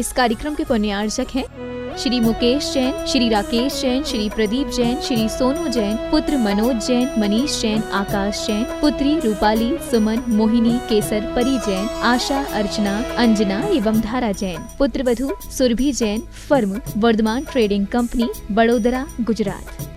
इस कार्यक्रम के पुण्यार्चक हैं श्री मुकेश जैन, श्री राकेश जैन, श्री प्रदीप जैन, श्री सोनू जैन, पुत्र मनोज जैन, मनीष जैन, आकाश जैन, पुत्री रूपाली, सुमन, मोहिनी, केसर, परी जैन, आशा, अर्चना, अंजना एवं धारा जैन, पुत्र वधू Surbhi Jain, firm Vardhman trading company, Badodara, Gujarat.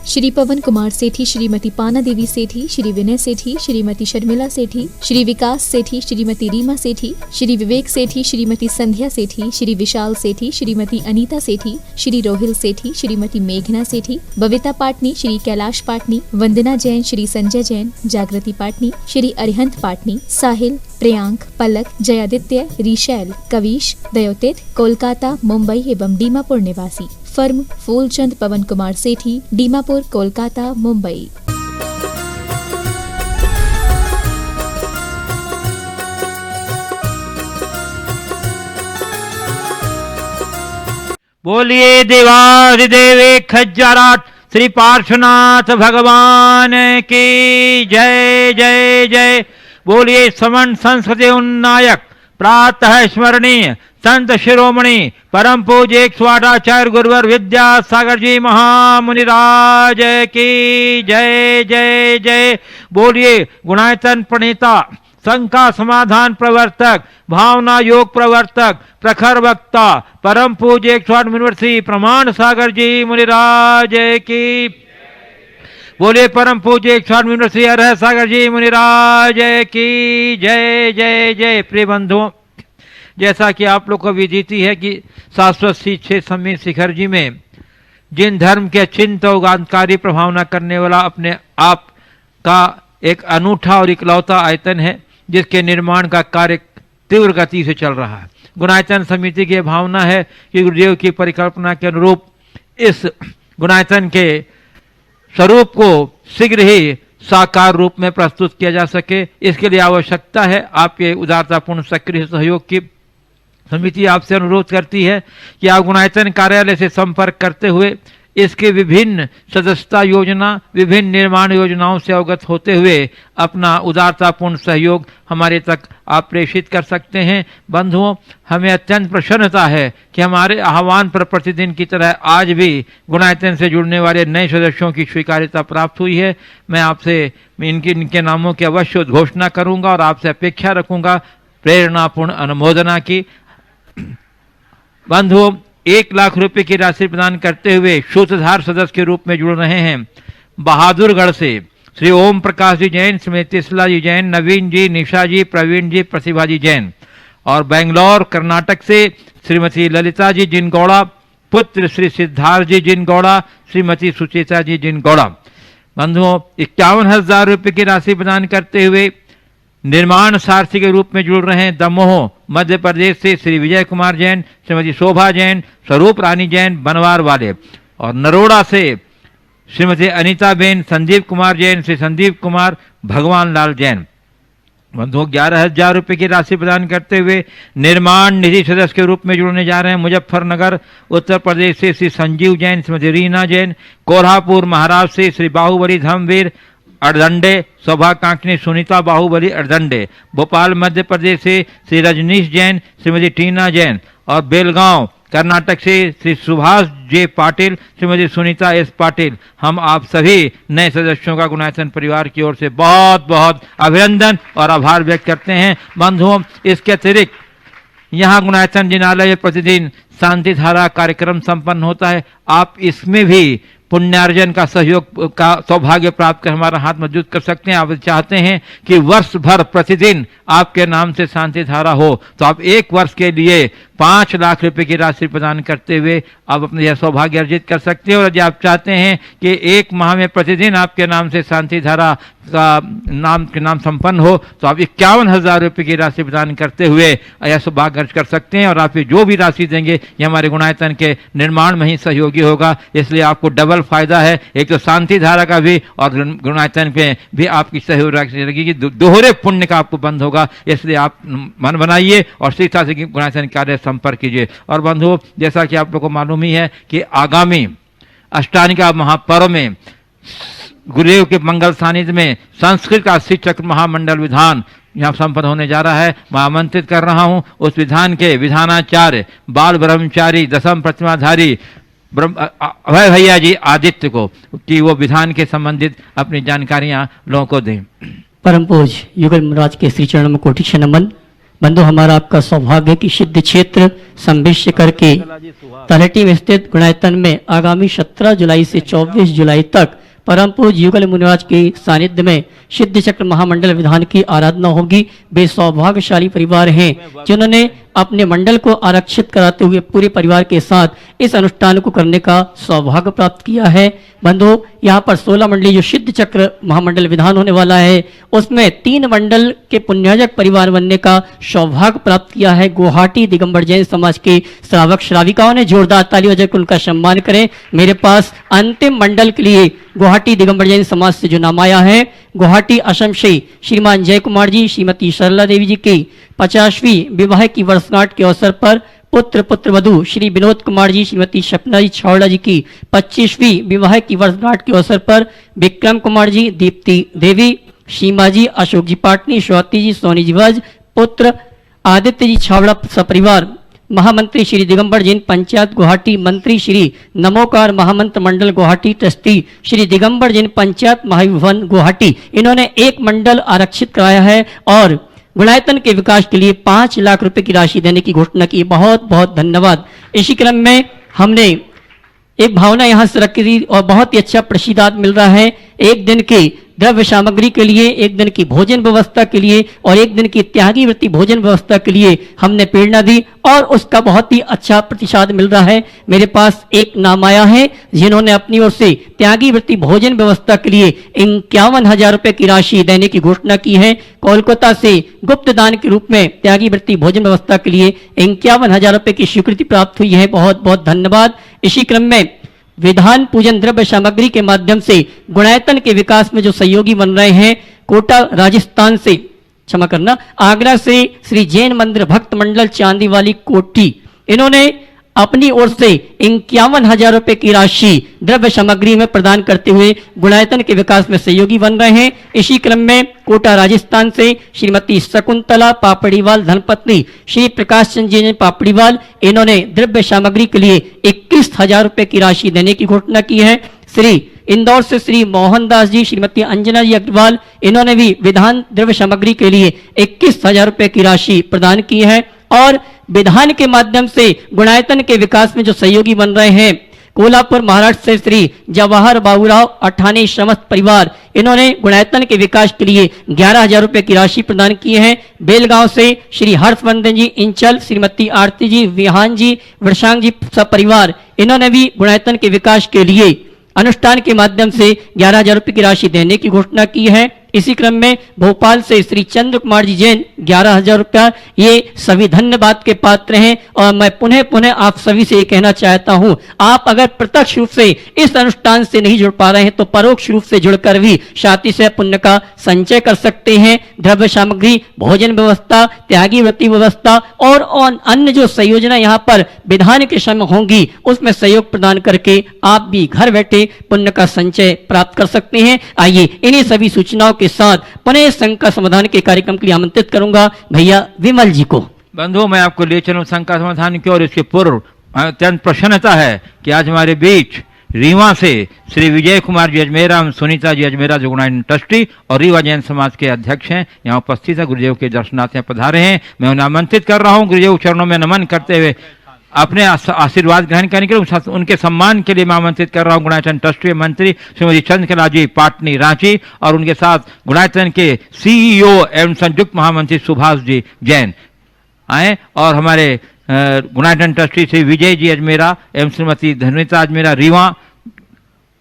Shri Pawan Kumar Sethi, Shrimati Pana Devi सेठी, श्री विनय सेठी, श्रीमती शर्मिला सेठी, श्री विकास सेठी, श्रीमती रीमा सेठी, श्री विवेक सेठी, श्रीमती संध्या सेठी, श्री विशाल सेठी, श्रीमती अनीता सेठी, श्री रोहिल सेठी, श्रीमती मेघना सेठी, बविता पाटनी, श्री कैलाश पाटनी, वंदना जैन, श्री संजय जैन, जागृति पाटनी, श्री अरिहंत पाटनी, साहिल, प्रियांक, पलक, जयादित्य, रिशैल, कविश, दयोतित, कोलकाता, मुंबई एवं दीमापुर निवासी। फर्म फूलचंद पवन कुमार सेठी, दीमापुर, कोलकाता, मुंबई। बोलिए देवाधिदेव खज्जराट श्री पार्श्वनाथ भगवान की जय जय जय। बोलिए समन संस्कृति उन्नायक प्रातः स्मरणीय संत शिरोमणि परम पूज्य 108 आचार्य गुरुवर विद्यासागर जी महामुनिराज की जय जय जय। बोलिए गुणायतन प्रणेता, शंका समाधान प्रवर्तक, भावना योग प्रवर्तक, प्रखर वक्ता परम पूज्य 108 मुनिवर्षी प्रमाण सागर जी मुनिराज की। बोलिए परम पूज्य 108 मुनिवर्षी अरह सागर जी मुनिराज की जय जय जय। प्रिय बंधुओं, जैसा कि आप लोग को विदित है कि शाश्वत शिक्षे सम्मित शिखर जी में जिन धर्म के अचिंत्य और गांधकारी प्रभावना करने वाला अपने आप का एक अनूठा और इकलौता आयतन है, जिसके निर्माण का कार्य तीव्र गति से चल रहा है। गुणायतन समिति की भावना है कि गुरुदेव की परिकल्पना के अनुरूप इस गुणायतन के स्वरूप को शीघ्र ही साकार रूप में प्रस्तुत किया जा सके। इसके लिए आवश्यकता है आपके उदारतापूर्ण सक्रिय सहयोग की। समिति आपसे अनुरोध करती है कि आप गुणायतन कार्यालय से संपर्क करते हुए इसके विभिन्न सदस्यता योजना, विभिन्न निर्माण योजनाओं से अवगत होते हुए अपना उदारतापूर्ण सहयोग हमारे तक आप प्रेषित कर सकते हैं। बंधुओं, हमें अत्यंत प्रसन्नता है कि हमारे आह्वान पर प्रतिदिन की तरह आज भी गुणायतन से जुड़ने वाले नए सदस्यों की स्वीकार्यता प्राप्त हुई है। मैं आपसे इनके नामों की अवश्य उद्घोषणा करूंगा और आपसे अपेक्षा रखूंगा प्रेरणापूर्ण अनुमोदना की। बंधुओं, 1 लाख रुपए की राशि प्रदान करते हुए सूत्रधार सदस्य के रूप में जुड़ रहे हैं बहादुरगढ़ से श्री ओम प्रकाश जी जैन, श्रीमती तिसला जी जैन, नवीन जी, निशा जी, प्रवीण जी, प्रतिभा जी जैन। और बेंगलोर कर्नाटक से श्रीमती ललिता जी जिनगौड़ा, पुत्र श्री सिद्धार्थ जी जिनगौड़ा, श्रीमती सुचेता जी जिनगौड़ा। बंधुओं, 51,000 रुपए की राशि प्रदान करते हुए निर्माण सारथी के रूप में जुड़ रहे हैं दमोह मध्य प्रदेश से श्री विजय कुमार जैन, श्रीमती शोभा जैन, स्वरूप रानी जैन बनवार वाले। और नरोड़ा से श्रीमती अनीता बेन, संदीप कुमार जैन, श्री संदीप कुमार, भगवान लाल जैन। बंधुओं, 11,000 रुपए की राशि प्रदान करते हुए निर्माण निधि सदस्य के रूप में जुड़ने जा रहे हैं मुजफ्फरनगर उत्तर प्रदेश से श्री संजीव जैन, श्रीमती रीना जैन, कोल्हापुर महाराष्ट्र से श्री बाहुबली धर्मवीर अड़दंडे, शोभा कांकनी सुनीता बाहुबली अड़दंडे, भोपाल मध्य प्रदेश से श्री रजनीश जैन, श्रीमती टीना जैन। और बेलगांव कर्नाटक से श्री सुभाष जे पाटिल, श्रीमती सुनीता एस पाटिल। हम आप सभी नए सदस्यों का गुणायतन परिवार की ओर से बहुत बहुत अभिनंदन और आभार व्यक्त करते हैं। बंधुओं, इसके अतिरिक्त यहाँ गुणायतन जिनालय में प्रतिदिन शांति धारा कार्यक्रम संपन्न होता है। आप इसमें भी पुण्यार्जन का सहयोग का सौभाग्य प्राप्त कर हमारा हाथ मजबूत कर सकते हैं। आप चाहते हैं कि वर्ष भर प्रतिदिन आपके नाम से शांति धारा हो, तो आप 1 वर्ष के लिए 5 लाख रुपए की राशि प्रदान करते हुए आप अपने यह सौभाग्य अर्जित कर सकते हैं। और यदि आप चाहते हैं कि 1 माह में प्रतिदिन आपके नाम से शांति धारा का नाम संपन्न हो, तो आप 51,000 रुपए की राशि प्रदान करते हुए यह सौभाग्य अर्ज कर सकते हैं। और आप जो भी राशि देंगे ये हमारे गुणायतन के निर्माण में ही सहयोगी होगा, इसलिए आपको डबल फायदा है, एक तो शांति धारा का भी और गुणायतन पे भी आपकी सहयोग लगेगी, दोहरे पुण्य का आपको बंद होगा। इसलिए आप मन बनाइए और शीघ्रता से गुणायतन कार्य संपर्क कीजिए। और बंधुओं, जैसा कि आप लोगों को मालूम ही है कि आगामी अष्टानिका महापर्व में गुरुदेव के मंगल सानिध्य में संस्कृत का शिक्षक महामंडल विधान यहाँ संपन्न होने जा रहा है, मैं आमंत्रित कर रहा हूँ उस विधान के विधानाचार्य बाल ब्रह्मचारी दसम प्रतिमाधारी अभय भैया जी आदित्य को कि वो विधान के संबंधित अपनी जानकारियां लोगों को दें। परम पूज्य युगल महाराज के श्री चरणों में कोटि से नमन। बंधु, हमारा आपका सौभाग्य कि सिद्ध क्षेत्र संभिष्य करके तलहटी में स्थित गुणायतन में आगामी 17 जुलाई से 24 जुलाई तक परम पूज्य युगल मुनिराज के सानिध्य में सिद्ध चक्र महामंडल विधान की आराधना होगी। वे सौभाग्यशाली परिवार हैं जिन्होंने अपने मंडल को आरक्षित कराते हुए पूरे परिवार के साथ इस अनुष्ठान को करने का सौभाग्य प्राप्त किया है। बंधु, यहाँ पर 16 मंडली जो सिद्ध चक्र महामंडल विधान होने वाला है उसमें 3 मंडल के पुण्याजक परिवार बनने का सौभाग्य प्राप्त किया है। गुवाहाटी दिगंबर जैन समाज के श्रावक श्राविकाओं ने जोरदार ताली बजाकर उनका सम्मान करें। मेरे पास अंतिम मंडल के लिए गुवाहाटी दिगंबर जैन समाज से जो नाम आया है, गुवाहाटी असम से श्रीमान जय कुमार जी श्रीमती सरला देवी जी की 50वीं विवाह की वर्षगांठ के अवसर पर पुत्र वधू श्री विनोद कुमार जी श्रीमती सपना जी छावड़ा जी की 25वीं विवाह की वर्षगांठ के अवसर पर विक्रम कुमार जी, दीप्ति देवी, सीमा जी, अशोक जी पाटनी, स्वाति जी, सोनी जी वज, पुत्र आदित्य जी छावड़ा सपरिवार, महामंत्री श्री दिगंबर जैन पंचायत गुवाहाटी, मंत्री श्री नमोकार महामंत्र मंडल गुवाहाटी, ट्रस्टी श्री दिगंबर जैन पंचायत महाभवन गुवाहाटी, इन्होंने एक मंडल आरक्षित कराया है और गुणायतन के विकास के लिए 5 लाख रुपए की राशि देने की घोषणा की। बहुत बहुत धन्यवाद। इसी क्रम में हमने एक भावना यहाँ से रखी थी और बहुत ही अच्छा प्रसाद मिल रहा है। एक दिन की द्रव्य सामग्री के लिए, एक दिन की भोजन व्यवस्था के लिए और एक दिन की त्यागी वृत्ति भोजन व्यवस्था के लिए हमने प्रेरणा दी और उसका बहुत ही अच्छा प्रतिसाद मिल रहा है। मेरे पास एक नाम आया है जिन्होंने अपनी ओर से त्यागी वृत्ति भोजन व्यवस्था के लिए 51,000 रुपए की राशि देने की घोषणा की है। कोलकाता से गुप्त दान के रूप में त्यागी वृत्ति भोजन व्यवस्था के लिए 51,000 रुपए की स्वीकृति प्राप्त हुई है। बहुत बहुत धन्यवाद। इसी क्रम में विधान पूजन द्रव्य सामग्री के माध्यम से गुणायतन के विकास में जो सहयोगी बन रहे हैं, कोटा राजस्थान से, क्षमा करना, आगरा से श्री जैन मंदिर भक्त मंडल चांदी वाली कोठी, इन्होंने अपनी ओर से 51,000 रुपए की राशि द्रव्य सामग्री में प्रदान करते हुए गुणायतन के विकास में सहयोगी बन रहे हैं। इसी क्रम में कोटा राजस्थान से श्रीमती शकुंतला पापड़ीवाल धर्मपत्नी श्री प्रकाश चंद जी पापड़ीवाल, इन्होंने द्रव्य सामग्री के लिए 21,000 रुपए की राशि देने की घोषणा की है। श्री इंदौर से श्री मोहनदास जी श्रीमती अंजना जी अग्रवाल, इन्होंने भी विधान द्रव्य सामग्री के लिए 21,000 रुपए की राशि प्रदान की है। और विधान के माध्यम से गुणायतन के विकास में जो सहयोगी बन रहे हैं, कोल्हापुर महाराष्ट्र से श्री जवाहर बाबूराव अठानी समस्त परिवार, इन्होंने गुणायतन के विकास के लिए 11,000 रुपए की राशि प्रदान की है। बेलगांव से श्री हर्षवर्धन जी इंचल, श्रीमती आरती जी, विहान जी, वृषांग जी सब परिवार, इन्होंने भी गुणायतन के विकास के लिए अनुष्ठान के माध्यम से 11,000 रुपए की राशि देने की घोषणा की है। इसी क्रम में भोपाल से श्री चंद्र कुमार जी जैन 11,000 रुपया, ये सभी धन्यवाद के पात्र हैं। और मैं पुनः आप सभी से ये कहना चाहता हूं, आप अगर प्रत्यक्ष रूप से इस अनुष्ठान से नहीं जुड़ पा रहे हैं तो परोक्ष रूप से जुड़कर भी शाति से पुण्य का संचय कर सकते हैं। द्रव्य सामग्री, भोजन व्यवस्था, त्यागी वृत्ति व्यवस्था और अन्य जो संयोजना यहाँ पर विधान के समय होंगी उसमें सहयोग प्रदान करके आप भी घर बैठे पुण्य का संचय प्राप्त कर सकते हैं। आइए इन्हीं सभी सूचनाओं के साथ पुनः संघ का समाधान के कार्यक्रम के लिए आमंत्रित करूंगा भैया विमल जी को। बंधु, मैं आपको ले चलूं संघ का समाधान की ओर। इसके पूर्व अत्यंत प्रसन्नता है कि आज हमारे बीच रीवा से श्री विजय कुमार जी अजमेरा, सुनीता जी अजमेरा जो गुणायतन ट्रस्टी और रीवा जैन समाज के अध्यक्ष हैं, यहाँ उपस्थित है। गुरुदेव के दर्शनार्थ पधारे हैं। मैं उन्हें आमंत्रित कर रहा हूँ गुरुदेव चरणों में नमन करते हुए अपने आशीर्वाद ग्रहण करने के लिए उनके सम्मान के लिए मैं आमंत्रित कर रहा हूँ गुणायतन ट्रस्टी मंत्री श्रीमती चंद्रकला जी पाटनी रांची और उनके साथ गुणायतन के सीईओ एवं संयुक्त महामंत्री सुभाष जी जैन आए और हमारे गुणायतन ट्रस्टी श्री विजय जी अजमेरा एवं श्रीमती धन्विता अजमेरा रीवा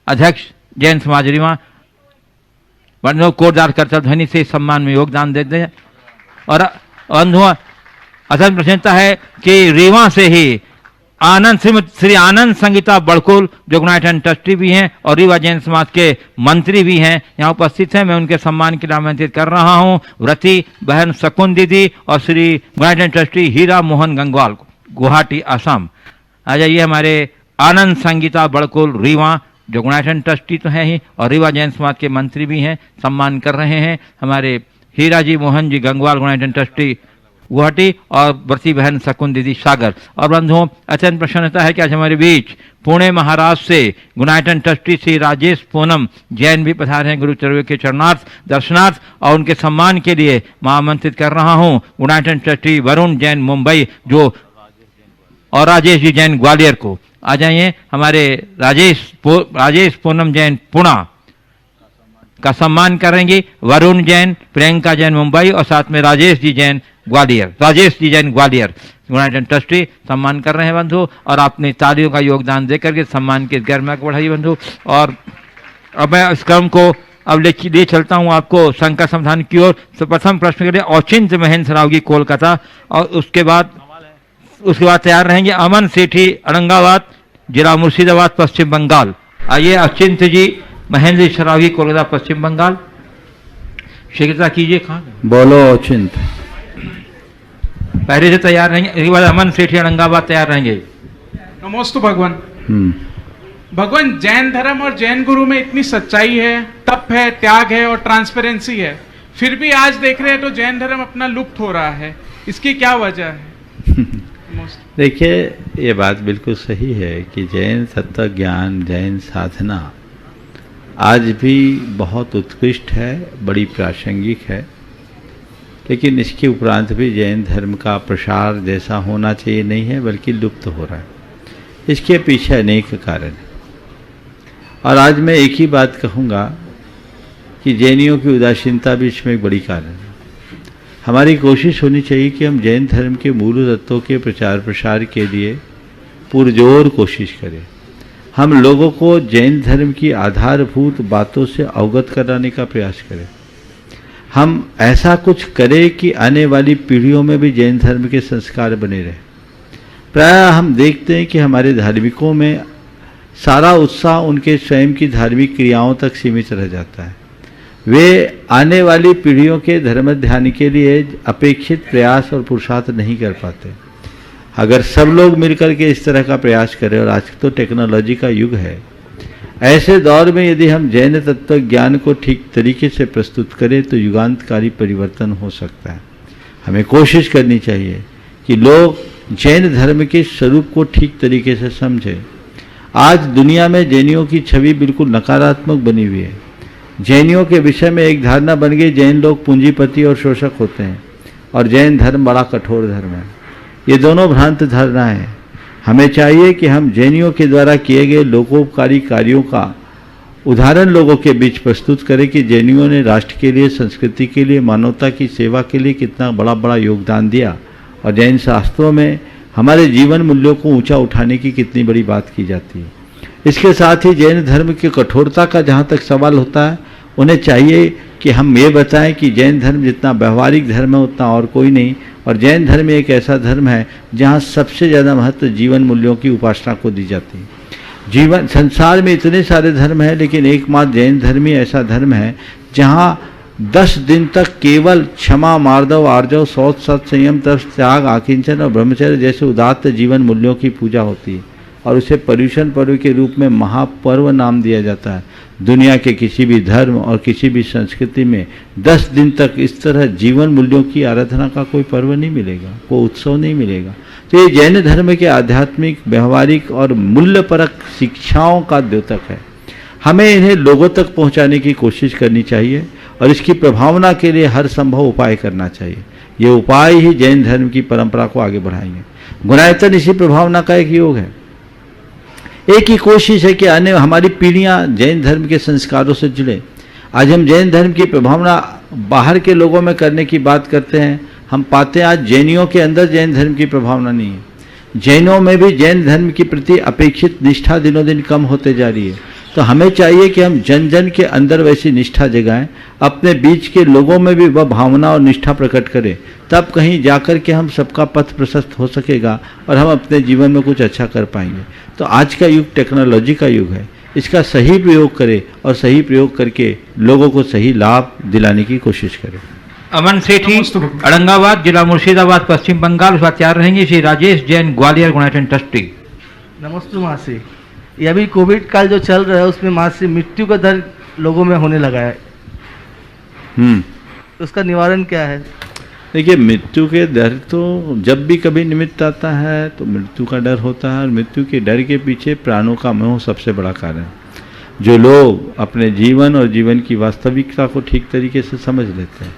अध्यक्ष जैन समाज रीवा बंधुओं कोटदार करतल ध्वनि से सम्मान में योगदान देते हैं। और बंधुओं अत्यंत प्रसन्नता है कि रीवा से ही श्री आनंद संगीता बड़कुल जो गुणायतन ट्रस्टी भी हैं और रीवा जैन समाज के मंत्री भी हैं, यहाँ उपस्थित हैं। मैं उनके सम्मान के लिए आमंत्रित कर रहा हूँ व्रती बहन शकुन दीदी और श्री गुणायतन ट्रस्टी हीरा मोहन गंगवाल गुवाहाटी असम। आ जाइए हमारे आनंद संगीता बड़कुल रीवा जो गुणायतन ट्रस्टी तो हैं ही और रीवा जैन समाज के मंत्री भी हैं, सम्मान कर रहे हैं। हमारे हीराजी मोहन जी गंगवाल गुणायतन ट्रस्टी गुवाहाटी और व्रती बहन शकुन दीदी सागर। और बंधुओं, अत्यंत प्रसन्नता है कि आज हमारे बीच पुणे महाराष्ट्र से गुणायतन ट्रस्टी श्री राजेश पूनम जैन भी पधारे हैं गुरु चरवे के चरणार्थ दर्शनार्थ, और उनके सम्मान के लिए मैं आमंत्रित कर रहा हूं गुणायतन ट्रस्टी वरुण जैन मुंबई जो और राजेश जी जैन ग्वालियर को। आ जाइए, हमारे राजेश पूनम जैन पुणे का सम्मान करेंगे वरुण जैन, प्रियंका जैन मुंबई और साथ में राजेश जी जैन ग्वालियर गुणायतन ट्रस्टी सम्मान कर रहे हैं बंधु, और आपने तालियों का योगदान देकर के सम्मान के गर्मा को बढ़ाइए बंधु। और अब मैं इस क्रम को अब ले चलता हूं आपको शंकर समाधान की ओर। तो प्रथम प्रश्न के लिए औचिन्य महेंद्र राव जी कोलकाता, और उसके बाद तैयार रहेंगे अमन सेठी औरंगाबाद जिला मुर्शिदाबाद पश्चिम बंगाल। आइए औचिन्य जी महेंद्र शरावी कोलकाता पश्चिम बंगाल, शीघ्रता कीजिए। कहाँ बोलो औचिन्य। पहले से तैयार रहेंगे, इसके बाद अमन सेठी औरंगाबाद तैयार रहेंगे। नमोस्तु भगवान। भगवान, जैन धर्म और जैन गुरु में इतनी सच्चाई है, तप है, त्याग है और ट्रांसपेरेंसी है, फिर भी आज देख रहे हैं तो जैन धर्म अपना लुप्त हो रहा है, इसकी क्या वजह है? देखिए, ये बात बिल्कुल सही है कि जैन तत्व ज्ञान, जैन साधना आज भी बहुत उत्कृष्ट है, बड़ी प्रासंगिक है, लेकिन इसके उपरांत भी जैन धर्म का प्रसार जैसा होना चाहिए नहीं है, बल्कि लुप्त हो रहा है। इसके पीछे अनेक कारण हैं, और आज मैं एक ही बात कहूँगा कि जैनियों की उदासीनता भी इसमें एक बड़ी कारण है। हमारी कोशिश होनी चाहिए कि हम जैन धर्म के मूल तत्वों के प्रचार प्रसार के लिए पुरजोर कोशिश करें। हम लोगों को जैन धर्म की आधारभूत बातों से अवगत कराने का प्रयास करें। हम ऐसा कुछ करें कि आने वाली पीढ़ियों में भी जैन धर्म के संस्कार बने रहें। प्रायः हम देखते हैं कि हमारे धार्मिकों में सारा उत्साह उनके स्वयं की धार्मिक क्रियाओं तक सीमित रह जाता है। वे आने वाली पीढ़ियों के धर्म ध्यान के लिए अपेक्षित प्रयास और पुरुषार्थ नहीं कर पाते। अगर सब लोग मिलकर के इस तरह का प्रयास करें, और आज तो टेक्नोलॉजी का युग है, ऐसे दौर में यदि हम जैन तत्व ज्ञान को ठीक तरीके से प्रस्तुत करें तो युगांतकारी परिवर्तन हो सकता है। हमें कोशिश करनी चाहिए कि लोग जैन धर्म के स्वरूप को ठीक तरीके से समझें। आज दुनिया में जैनियों की छवि बिल्कुल नकारात्मक बनी हुई है। जैनियों के विषय में एक धारणा बन गई, जैन लोग पूंजीपति और शोषक होते हैं, और जैन धर्म बड़ा कठोर धर्म है। ये दोनों भ्रांत धारणाएं हैं। हमें चाहिए कि हम जैनियों के द्वारा किए गए लोकोपकारी कार्यों का उदाहरण लोगों के बीच प्रस्तुत करें कि जैनियों ने राष्ट्र के लिए, संस्कृति के लिए, मानवता की सेवा के लिए कितना बड़ा बड़ा योगदान दिया, और जैन शास्त्रों में हमारे जीवन मूल्यों को ऊंचा उठाने की कितनी बड़ी बात की जाती है। इसके साथ ही जैन धर्म की कठोरता का जहाँ तक सवाल होता है, उन्हें चाहिए कि हम ये बताएं कि जैन धर्म जितना व्यवहारिक धर्म है उतना और कोई नहीं, और जैन धर्म एक ऐसा धर्म है जहाँ सबसे ज़्यादा महत्व जीवन मूल्यों की उपासना को दी जाती है। संसार में इतने सारे धर्म हैं, लेकिन एकमात्र जैन धर्म ही ऐसा धर्म है जहाँ 10 दिन तक केवल क्षमा, मार्दव, आर्जव, शौच, सत, संयम, तप, त्याग, आकिंचन और ब्रह्मचर्य जैसे उदात्त जीवन मूल्यों की पूजा होती है, और उसे पर्युषण पर्व के रूप में महापर्व नाम दिया जाता है। दुनिया के किसी भी धर्म और किसी भी संस्कृति में 10 दिन तक इस तरह जीवन मूल्यों की आराधना का कोई पर्व नहीं मिलेगा, कोई उत्सव नहीं मिलेगा। तो ये जैन धर्म के आध्यात्मिक, व्यवहारिक और मूल्यपरक शिक्षाओं का द्योतक है। हमें इन्हें लोगों तक पहुंचाने की कोशिश करनी चाहिए, और इसकी प्रभावना के लिए हर संभव उपाय करना चाहिए। ये उपाय ही जैन धर्म की परंपरा को आगे बढ़ाएंगे। गुणायतन इसी प्रभावना का एक योग है। एक ही कोशिश है कि आने हमारी पीढ़ियां जैन धर्म के संस्कारों से जुड़े। आज हम जैन धर्म की प्रभावना बाहर के लोगों में करने की बात करते हैं, हम पाते हैं आज जैनियों के अंदर जैन धर्म की प्रभावना नहीं है। जैनों में भी जैन धर्म के प्रति अपेक्षित निष्ठा दिनों दिन कम होते जा रही है। तो हमें चाहिए कि हम जन जन के अंदर वैसी निष्ठा जगाएं, अपने बीच के लोगों में भी वह भावना और निष्ठा प्रकट करें, तब कहीं जाकर के हम सबका पथ प्रशस्त हो सकेगा और हम अपने जीवन में कुछ अच्छा कर पाएंगे। तो आज का युग टेक्नोलॉजी का युग है, इसका सही प्रयोग करें और सही प्रयोग करके लोगों को सही लाभ दिलाने की कोशिश करें। अमन सेठी औरंगाबाद जिला मुर्शिदाबाद पश्चिम बंगाल उसका तैयार रहेंगे श्री राजेश जैन ग्वालियर गुणायतन ट्रस्टी। नमस्ते मासी। ये अभी कोविड काल जो चल रहा है उसमें मासी मृत्यु का दर लोगों में होने लगा है। तो उसका निवारण क्या है? देखिए, मृत्यु के डर तो जब भी कभी निमित्त आता है तो मृत्यु का डर होता है, और मृत्यु के डर के पीछे प्राणों का मोह सबसे बड़ा कारण। जो लोग अपने जीवन और जीवन की वास्तविकता को ठीक तरीके से समझ लेते हैं,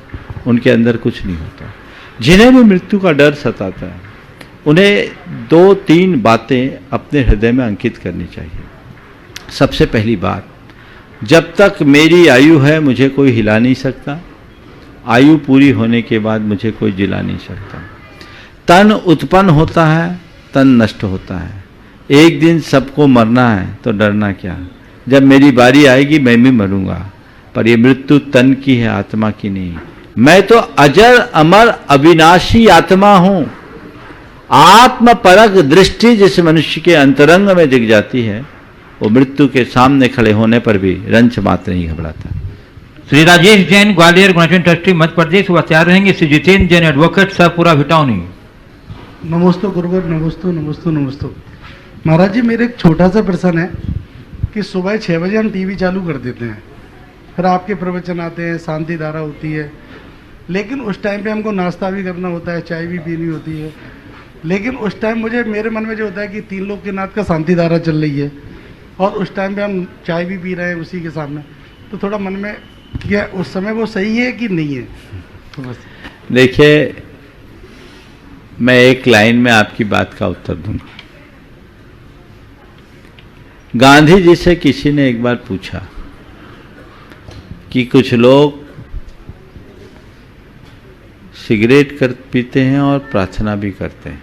उनके अंदर कुछ नहीं होता। जिन्हें भी मृत्यु का डर सताता है, उन्हें 2-3 बातें अपने हृदय में अंकित करनी चाहिए। सबसे पहली बात, जब तक मेरी आयु है मुझे कोई हिला नहीं सकता, आयु पूरी होने के बाद मुझे कोई जिला नहीं सकता। तन उत्पन्न होता है, तन नष्ट होता है, एक दिन सबको मरना है तो डरना क्या। जब मेरी बारी आएगी मैं भी मरूंगा, पर ये मृत्यु तन की है, आत्मा की नहीं। मैं तो अजर अमर अविनाशी आत्मा हूं। आत्म परक दृष्टि जिस मनुष्य के अंतरंग में दिख जाती है, वो मृत्यु के सामने खड़े होने पर भी रंच मात्र नहीं घबराता। श्री राजेश जैन, ग्वालियर गुणाचन ट्रस्टी मध्य प्रदेश, वो तैयार रहेंगे। श्री जितेंद्र जैन, एडवोकेट, सहपुरा भिटौनी। नमस्ते गुरुवर, नमस्ते। महाराज जी, मेरे एक छोटा सा प्रश्न है कि सुबह 6 बजे हम टीवी चालू कर देते हैं, फिर आपके प्रवचन आते हैं, शांति धारा होती है, लेकिन उस टाइम पे हमको नाश्ता भी करना होता है, चाय भी पीनी होती है। लेकिन उस टाइम मेरे मन में जो होता है कि 3 लोग के नाथ का शांति धारा चल रही है, और उस टाइम पे हम चाय भी पी रहे हैं उसी के सामने, तो थोड़ा मन में क्या उस समय वो सही है कि नहीं है? तो बस देखिए, मैं एक लाइन में आपकी बात का उत्तर दूंगा। गांधी जी से किसी ने एक बार पूछा कि कुछ लोग सिगरेट पीते हैं और प्रार्थना भी करते हैं,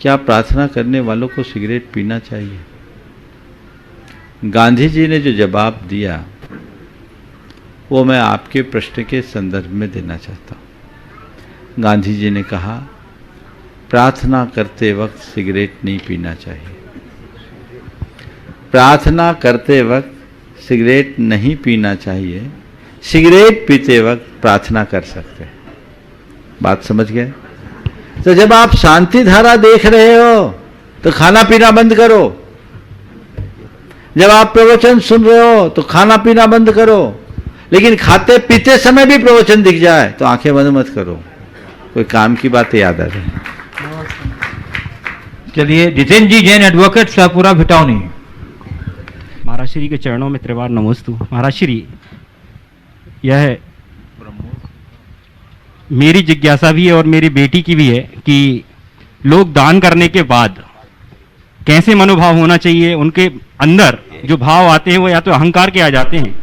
क्या प्रार्थना करने वालों को सिगरेट पीना चाहिए? गांधी जी ने जो जवाब दिया वो मैं आपके प्रश्न के संदर्भ में देना चाहता हूं। गांधी जी ने कहा, प्रार्थना करते वक्त सिगरेट नहीं पीना चाहिए। प्रार्थना करते वक्त सिगरेट नहीं पीना चाहिए, सिगरेट पीते वक्त प्रार्थना कर सकते हैं। बात समझ गए? तो जब आप शांति धारा देख रहे हो तो खाना पीना बंद करो, जब आप प्रवचन सुन रहे हो तो खाना पीना बंद करो, लेकिन खाते पीते समय भी प्रवचन दिख जाए तो आंखें बंद मत करो, कोई काम की बातें याद आ जाए। चलिए, जितेंद्र जी जैन, एडवोकेट, सहपुरा भिटौनी। महाराज श्री के चरणों में त्रिवार नमोस्तु। महाराज श्री, यह मेरी जिज्ञासा भी है और मेरी बेटी की भी है कि लोग दान करने के बाद कैसे मनोभाव होना चाहिए, उनके अंदर जो भाव आते हैं वो या तो अहंकार के आ जाते हैं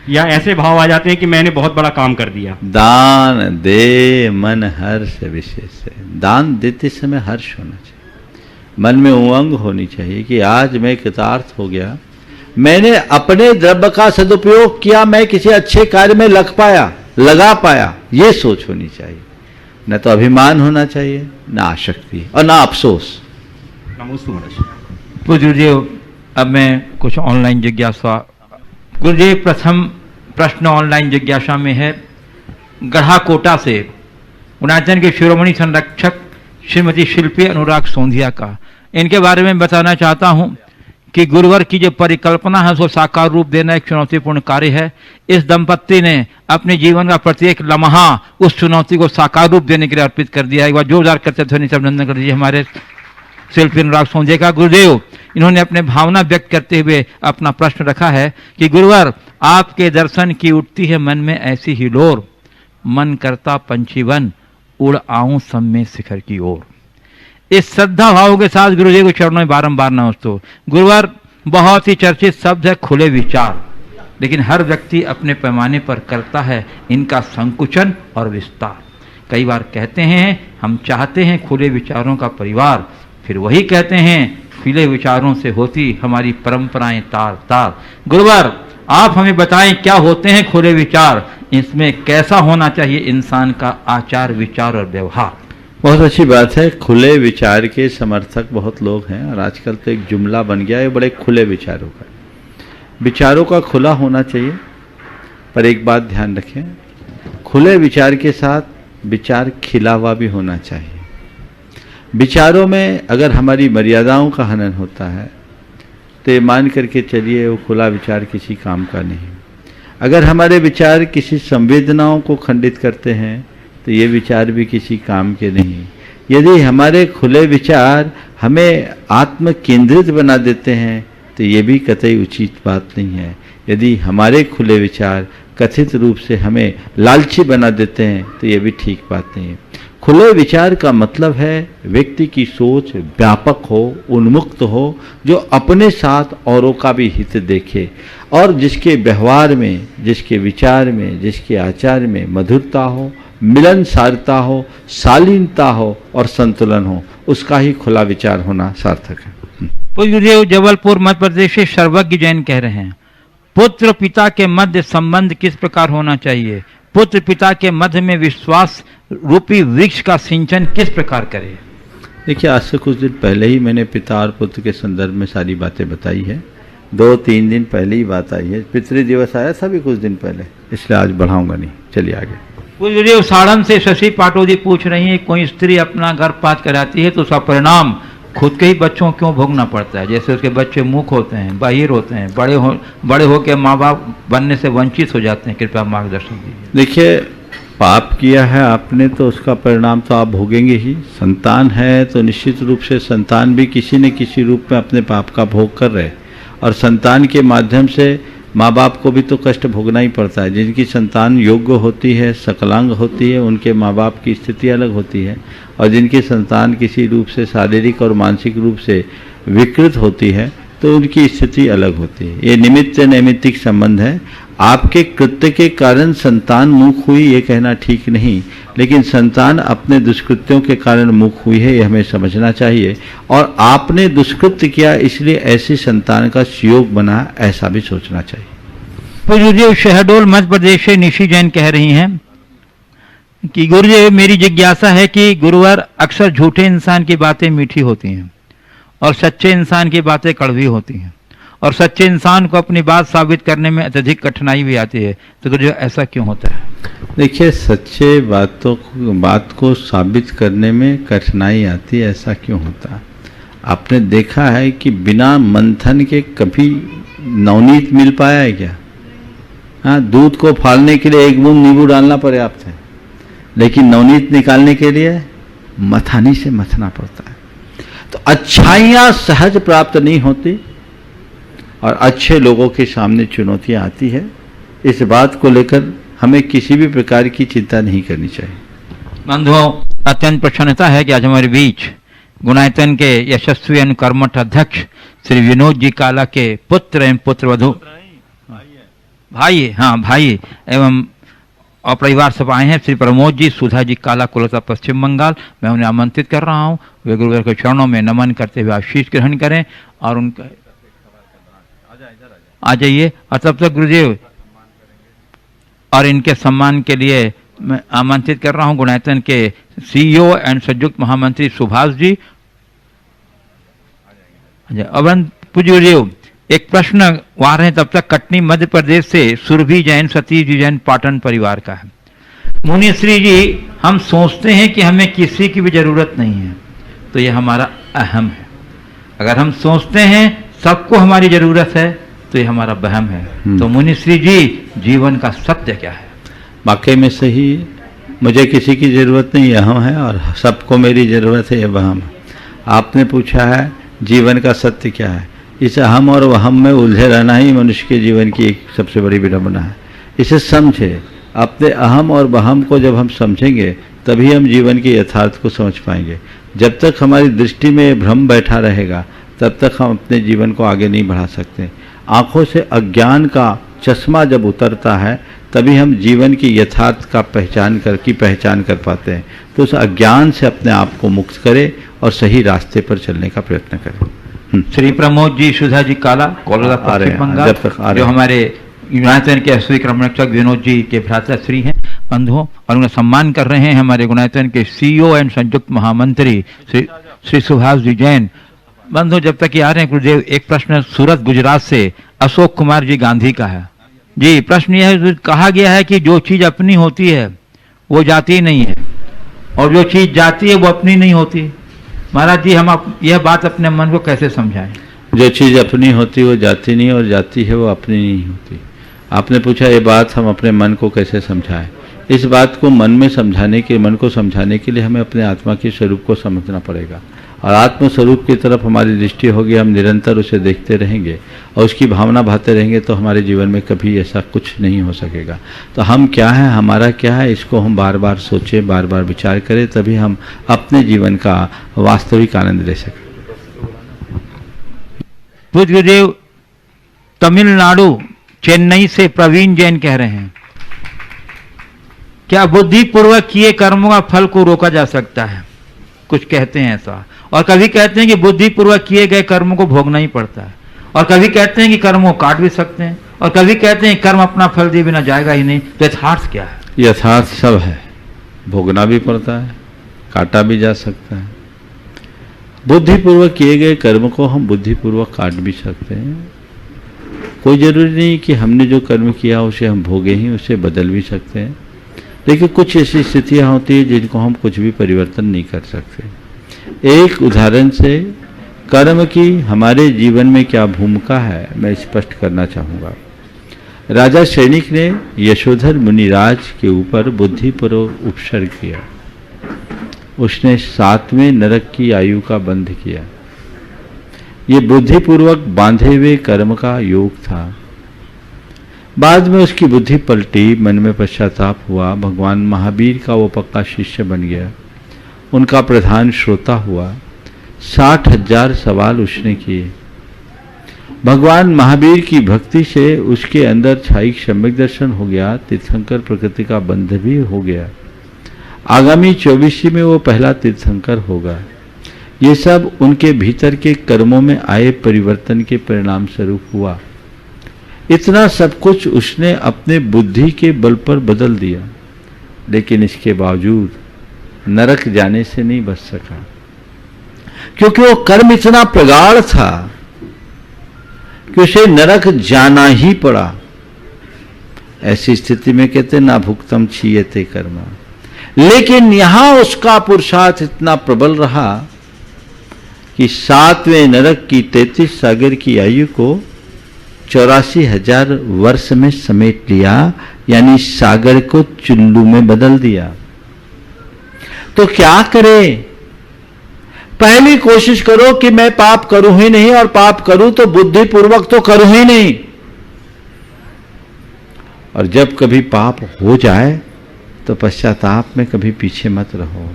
या ऐसे भाव आ जाते हैं कि मैंने बहुत बड़ा काम कर दिया। दान दे मन हर्ष विशेष है। दान देते समय हर्ष होना चाहिए, मन में उमंग होनी चाहिए कि आज मैं कृतार्थ हो गया, मैंने अपने द्रव्य का सदुपयोग किया, मैं किसी अच्छे कार्य में लगा पाया, ये सोच होनी चाहिए। न तो अभिमान होना चाहिए, न आसक्ति और न अफसोस। नमोस्तु महाराज। तो गुरुदेव, अब मैं कुछ ऑनलाइन जिज्ञासा। गुरुदेव, प्रथम प्रश्न ऑनलाइन जिज्ञासा में है गढ़ाकोटा से गुणाचन के शिरोमणि संरक्षक श्रीमती शिल्पी अनुराग सोंधिया का। इनके बारे में बताना चाहता हूं कि गुरुवर की जो परिकल्पना है उसको साकार रूप देना एक चुनौतीपूर्ण कार्य है। इस दंपत्ति ने अपने जीवन का प्रत्येक लम्हा उस चुनौती को साकार रूप देने के लिए अर्पित कर दिया। एक बार जोरदार करते ध्वनि से अभिनंदन कर दीजिए हमारे शिल्पी अनुराग सोंधिया का। गुरुदेव, इन्होंने अपने भावना व्यक्त करते हुए अपना प्रश्न रखा है कि गुरुवर, आपके दर्शन की उठती है मन में ऐसी ही लोर, मन करता पंछीवन उड़ आऊं सम्य शिखर की ओर। इस श्रद्धा भाव के साथ गुरुदेव के चरणों में बारंबार नमस्तु। गुरुवर, बहुत ही चर्चित शब्द है खुले विचार, लेकिन हर व्यक्ति अपने पैमाने पर करता है इनका संकुचन और विस्तार। कई बार कहते हैं हम चाहते हैं खुले विचारों का परिवार, फिर वही कहते हैं खुले विचारों से होती हमारी परंपराएं तार तार। गुरुवर, आप हमें बताएं क्या होते हैं खुले विचार, इसमें कैसा होना चाहिए इंसान का आचार विचार और व्यवहार। बहुत अच्छी बात है। खुले विचार के समर्थक बहुत लोग हैं और आजकल तो एक जुमला बन गया है बड़े खुले विचारों का। विचारों का खुला होना चाहिए, पर एक बात ध्यान रखें, खुले विचार के साथ विचार खिला हुआ भी होना चाहिए। विचारों में अगर हमारी मर्यादाओं का हनन होता है तो ये मान करके चलिए वो खुला विचार किसी काम का नहीं। अगर हमारे विचार किसी संवेदनाओं को खंडित करते हैं तो ये विचार भी किसी काम के नहीं। यदि हमारे खुले विचार हमें आत्म केंद्रित बना देते हैं तो ये भी कतई उचित बात नहीं है। यदि हमारे खुले विचार कथित रूप से हमें लालची बना देते हैं तो ये भी ठीक बात नहीं है। खुले विचार का मतलब है व्यक्ति की सोच व्यापक हो, उन्मुक्त हो, जो अपने साथ औरों का भी हित देखे और जिसके व्यवहार में, जिसके विचार में, जिसके आचार में मधुरता हो, मिलनसारता हो, शालीनता हो और संतुलन हो, उसका ही खुला विचार होना सार्थक है। पूज्य जबलपुर मध्य प्रदेश से सर्वज्ञ जैन कह रहे हैं, पुत्र पिता के मध्य संबंध किस प्रकार होना चाहिए? पुत्र पिता के मध्य में विश्वास रूपी वृक्ष का सिंचन किस प्रकार करें? देखिए, आज से कुछ दिन पहले ही मैंने पिता और पुत्र के संदर्भ में सारी बातें बताई है। 2-3 दिन पहले ही बात आई है। पितृ दिवस आया था भी कुछ दिन पहले, इसलिए आज बढ़ाऊंगा नहीं। चलिए आगे। पूज्य साड़न से शशि पाटोदी पूछ रही है, कोई स्त्री अपना गर्भपात कराती है तो उसका परिणाम खुद के ही बच्चों क्यों भोगना पड़ता है? जैसे उसके बच्चे मूक होते हैं, बहिर होते हैं, बड़े होकर माँ बाप बनने से वंचित हो जाते हैं। कृपया मार्गदर्शन दीजिए। देखिए, पाप किया है आपने तो उसका परिणाम तो आप भोगेंगे ही। संतान है तो निश्चित रूप से संतान भी किसी न किसी रूप में अपने पाप का भोग कर रहे, और संतान के माध्यम से माँ बाप को भी तो कष्ट भोगना ही पड़ता है। जिनकी संतान योग्य होती है, सकलांग होती है, उनके माँ बाप की स्थिति अलग होती है, और जिनकी संतान किसी रूप से शारीरिक और मानसिक रूप से विकृत होती है तो उनकी स्थिति अलग होती है। ये निमित्त नैमित्तिक संबंध है। आपके कृत्य के कारण संतान मुख हुई ये कहना ठीक नहीं, लेकिन संतान अपने दुष्कृत्यों के कारण मुख हुई है, ये हमें समझना चाहिए। और आपने दुष्कृत्य किया इसलिए ऐसी संतान का सुयोग बना, ऐसा भी सोचना चाहिए। गुरुदेव शहडोल मध्य प्रदेश से निशी जैन कह रही हैं कि गुरुदेव, मेरी जिज्ञासा है कि गुरुवर, अक्सर झूठे इंसान की बातें मीठी होती हैं और सच्चे इंसान की बातें कड़वी होती हैं, और सच्चे इंसान को अपनी बात साबित करने में अत्यधिक कठिनाई भी आती है, तो गुरुदेव ऐसा क्यों होता है? देखिए, सच्चे बात को साबित करने में कठिनाई आती है, ऐसा क्यों होता है? आपने देखा है कि बिना मंथन के कभी नवनीत मिल पाया है क्या? हाँ, दूध को फाड़ने के लिए 1 बूंद नींबू डालना पर्याप्त है, लेकिन नवनीत निकालने के लिए मथानी से मथना पड़ता है। तो अच्छाइयाँ सहज प्राप्त नहीं होती और अच्छे लोगों के सामने चुनौतियाँ आती है। इस बात को लेकर हमें किसी भी प्रकार की चिंता नहीं करनी चाहिए। बंधुओं, अत्यंत प्रसन्नता है कि आज हमारे बीच गुणायतन के यशस्वी अनुकर्मठ अध्यक्ष श्री विनोद जी काला के पुत्र एवं पुत्रवधू भाई एवं और परिवार सब आए हैं। श्री प्रमोद जी, सुधा जी काला, कोलकाता, पश्चिम बंगाल। मैं उन्हें आमंत्रित कर रहा हूँ, वे गुरुदेव के चरणों में नमन करते हुए आशीष ग्रहण करें और उनका आ जाइए। और तब तक गुरुदेव और इनके सम्मान के लिए मैं आमंत्रित कर रहा हूँ गुणायतन के CEO एंड संयुक्त महामंत्री सुभाष जी। अब पूज्य गुरुदेव, एक प्रश्न आ रहे हैं तब तक कटनी मध्य प्रदेश से सुरभि जैन, सतीश जी जैन पाटन परिवार का है। मुनिश्री जी, हम सोचते हैं कि हमें किसी की भी जरूरत नहीं है, तो यह हमारा अहम है। अगर हम सोचते हैं सबको हमारी जरूरत है तो यह हमारा वहम है। तो मुनिश्री जी, जीवन का सत्य क्या है? वाकई में सही, मुझे किसी की जरूरत नहीं, अहम है, और सबको मेरी जरूरत है, यह वहम है। आपने पूछा है जीवन का सत्य क्या है। इस अहम और वहम में उलझे रहना ही मनुष्य के जीवन की एक सबसे बड़ी विडंबना है। इसे समझे, अपने अहम और वहम को जब हम समझेंगे तभी हम जीवन के यथार्थ को समझ पाएंगे। जब तक हमारी दृष्टि में भ्रम बैठा रहेगा तब तक हम अपने जीवन को आगे नहीं बढ़ा सकते। आँखों से अज्ञान का चश्मा जब उतरता है तभी हम जीवन की यथार्थ का पहचान कर पाते हैं। तो उस अज्ञान से अपने आप को मुक्त करें और सही रास्ते पर चलने का प्रयत्न करें। श्री प्रमोद जी, सुधा जी काला, कोलकाता, पश्चिम बंगाल, जो हमारे गुणायतन के अश्वी क्रमरक्षक विनोद जी के भ्राताश्री हैं, बंधुओं, और उन्हें सम्मान कर रहे हैं हमारे गुणायतन के CEO एंड संयुक्त महामंत्री श्री सुभाष जी जैन। बंधु, जब तक ये आ रहे हैं गुरुदेव, एक प्रश्न सूरत गुजरात से अशोक कुमार जी गांधी का है। जी, प्रश्न यह है, कहा गया है कि जो चीज अपनी होती है वो जाती नहीं है, और जो चीज जाती है वो अपनी नहीं होती। महाराज जी, हम यह बात अपने मन को कैसे समझाएं? जो चीज़ अपनी होती वो जाती नहीं, और जाती है वो अपनी नहीं होती। आपने पूछा ये बात हम अपने मन को कैसे समझाएं। इस बात को मन को समझाने के लिए हमें अपने आत्मा के स्वरूप को समझना पड़ेगा, और आत्म स्वरूप की तरफ हमारी दृष्टि होगी, हम निरंतर उसे देखते रहेंगे और उसकी भावना भाते रहेंगे, तो हमारे जीवन में कभी ऐसा कुछ नहीं हो सकेगा। तो हम क्या है, हमारा क्या है, इसको हम बार बार सोचें, बार बार विचार करें, तभी हम अपने जीवन का वास्तविक आनंद ले सकें। पूज्य गुरुदेव, तमिलनाडु चेन्नई से प्रवीण जैन कह रहे हैं, क्या बुद्धिपूर्वक किए कर्मों का फल को रोका जा सकता है? कुछ कहते हैं ऐसा, और कभी कहते हैं कि बुद्धिपूर्वक किए गए कर्मों को भोगना ही पड़ता है, और कभी कहते हैं कि कर्मों को काट भी सकते हैं, और कभी कहते हैं कर्म अपना फल दिए बिना जाएगा ही नहीं। तो यथार्थ क्या है? यथार्थ सब है, भोगना भी पड़ता है, काटा भी जा सकता है। बुद्धिपूर्वक किए गए कर्म को हम बुद्धिपूर्वक काट भी सकते हैं। कोई जरूरी नहीं कि हमने जो कर्म किया उसे हम भोगे ही, उसे बदल भी सकते हैं, लेकिन कुछ ऐसी स्थितियां होती है जिनको हम कुछ भी परिवर्तन नहीं कर सकते। एक उदाहरण से कर्म की हमारे जीवन में क्या भूमिका है मैं स्पष्ट करना चाहूँगा। राजा सैनिक ने यशोधर मुनिराज के ऊपर बुद्धिपूर्वक उपसर्ग किया, उसने 7वें नरक की आयु का बंध किया। ये बुद्धिपूर्वक बांधे हुए कर्म का योग था। बाद में उसकी बुद्धि पलटी, मन में पश्चाताप हुआ, भगवान महावीर का वो पक्का शिष्य बन गया, उनका प्रधान श्रोता हुआ, 60,000 सवाल उसने किए। भगवान महावीर की भक्ति से उसके अंदर क्षायिक सम्यक दर्शन हो गया, तीर्थंकर प्रकृति का बंध भी हो गया। आगामी 24 में वो पहला तीर्थंकर होगा। ये सब उनके भीतर के कर्मों में आए परिवर्तन के परिणाम स्वरूप हुआ। इतना सब कुछ उसने अपने बुद्धि के बल पर बदल दिया, लेकिन इसके बावजूद नरक जाने से नहीं बच सका, क्योंकि वो कर्म इतना प्रगाढ़ था कि उसे नरक जाना ही पड़ा। ऐसी स्थिति में कहते ना भुक्तम क्षीयते कर्म, लेकिन यहां उसका पुरुषार्थ इतना प्रबल रहा कि 7वें नरक की 33 सागर की आयु को 84,000 वर्ष में समेट लिया, यानी सागर को चुल्लू में बदल दिया। तो क्या करें? पहली कोशिश करो कि मैं पाप करूं ही नहीं, और पाप करूं तो बुद्धिपूर्वक तो करूं ही नहीं। और जब कभी पाप हो जाए तो पश्चाताप में कभी पीछे मत रहो,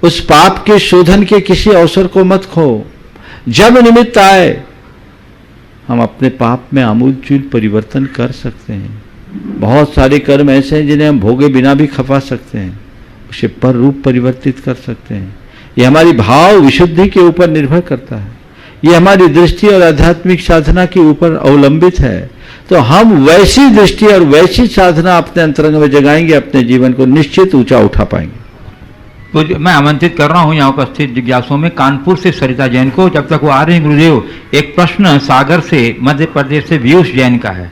उस पाप के शोधन के किसी अवसर को मत खो। जब निमित्त आए हम अपने पाप में आमूलचूल परिवर्तन कर सकते हैं। बहुत सारे कर्म ऐसे हैं जिन्हें हम भोगे बिना भी खपा सकते हैं, उसे पर रूप परिवर्तित कर सकते हैं। ये हमारी भाव विशुद्धि के ऊपर निर्भर करता है, ये हमारी दृष्टि और आध्यात्मिक साधना के ऊपर अवलंबित है। तो हम वैसी दृष्टि और वैसी साधना अपने अंतरंग में जगाएंगे, अपने जीवन को निश्चित ऊंचा उठा पाएंगे। तो मैं आमंत्रित कर रहा हूं यहाँ उपस्थित जिज्ञासुओं में कानपुर से सरिता जैन को। जब तक वो आ रहे हैं गुरुदेव, एक प्रश्न सागर से मध्य प्रदेश से पीयूष जैन का है।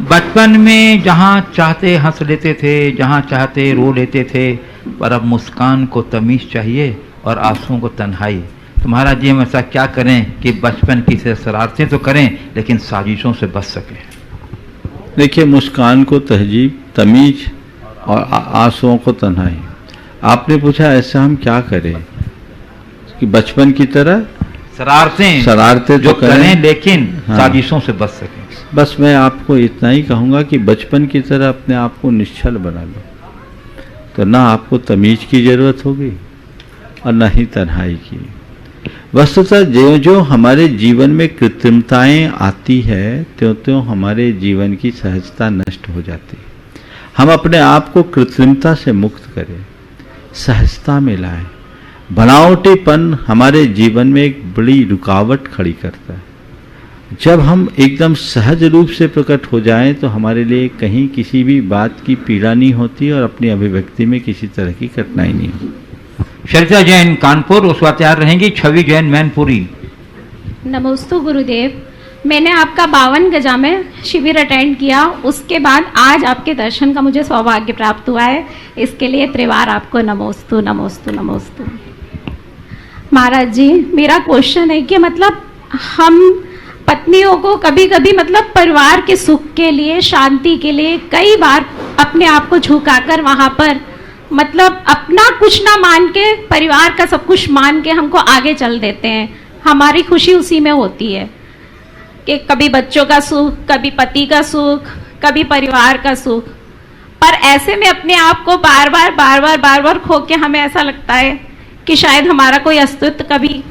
बचपन में जहाँ चाहते हंस लेते थे, जहाँ चाहते रो लेते थे, पर अब मुस्कान को तमीज चाहिए और आंसुओं को तन्हाई। तुम्हारा जी हम ऐसा क्या करें कि बचपन की से शरारतें तो करें लेकिन साजिशों से बच सकें? देखिए, मुस्कान को तहजीब, तमीज और आंसुओं को तन्हाई। आपने पूछा ऐसा हम क्या करें कि बचपन की तरह शरारतें जो करें लेकिन साजिशों से बच सकें। बस मैं आपको इतना ही कहूँगा कि बचपन की तरह अपने आप को निश्चल बना लो, तो ना आपको तमीज की जरूरत होगी और ना ही तन्हाई की। वस्तुतः ज्यों ज्यों हमारे जीवन में कृत्रिमताएं आती है त्यों त्यों हमारे जीवन की सहजता नष्ट हो जाती है। हम अपने आप को कृत्रिमता से मुक्त करें, सहजता में लाएं। बनावटीपन हमारे जीवन में एक बड़ी रुकावट खड़ी करता है। जब हम एकदम सहज रूप से प्रकट हो जाएं तो हमारे लिए कहीं किसी भी बात की पीड़ा नहीं होती और अपनी अभिव्यक्ति में किसी तरह की कठिनाई नहीं होती। सरिता जैन कानपुर, उस वक्त तैयार रहेंगी। छवि जैन मैनपुरी। नमस्ते गुरुदेव, मैंने आपका 52 गजा में शिविर अटेंड किया, उसके बाद आज आपके दर्शन का मुझे सौभाग्य प्राप्त हुआ है। इसके लिए त्रिवार आपको नमोस्तु नमोस्तु नमोस्तु। महाराज जी, मेरा क्वेश्चन है कि मतलब हम पत्नियों को कभी कभी मतलब परिवार के सुख के लिए, शांति के लिए कई बार अपने आप को झुकाकर वहां पर मतलब अपना कुछ ना मान के, परिवार का सब कुछ मान के हमको आगे चल देते हैं। हमारी खुशी उसी में होती है कि कभी बच्चों का सुख, कभी पति का सुख, कभी परिवार का सुख। पर ऐसे में अपने आप को बार बार खो के हमें ऐसा लगता है कि शायद हमारा कोई अस्तित्व कभी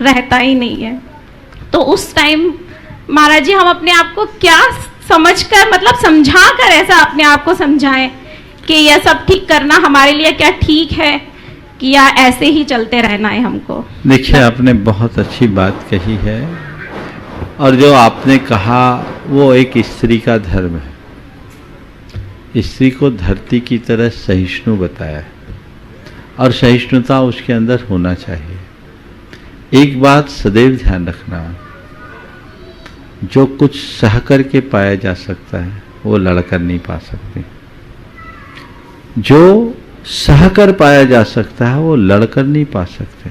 रहता ही नहीं है। तो उस टाइम महाराज जी हम अपने आप को क्या समझकर, मतलब समझा कर ऐसा अपने आप को समझाएं कि यह सब ठीक करना हमारे लिए क्या ठीक है कि या ऐसे ही चलते रहना है हमको। देखिए, आपने बहुत अच्छी बात कही है, और जो आपने कहा वो एक स्त्री का धर्म है। स्त्री को धरती की तरह सहिष्णु बताया है, और सहिष्णुता उसके अंदर होना चाहिए। एक बात सदैव ध्यान रखना, जो कुछ सह करके पाया जा सकता है वो लड़कर नहीं पा सकते। जो सह कर पाया जा सकता है वो लड़कर नहीं पा सकते।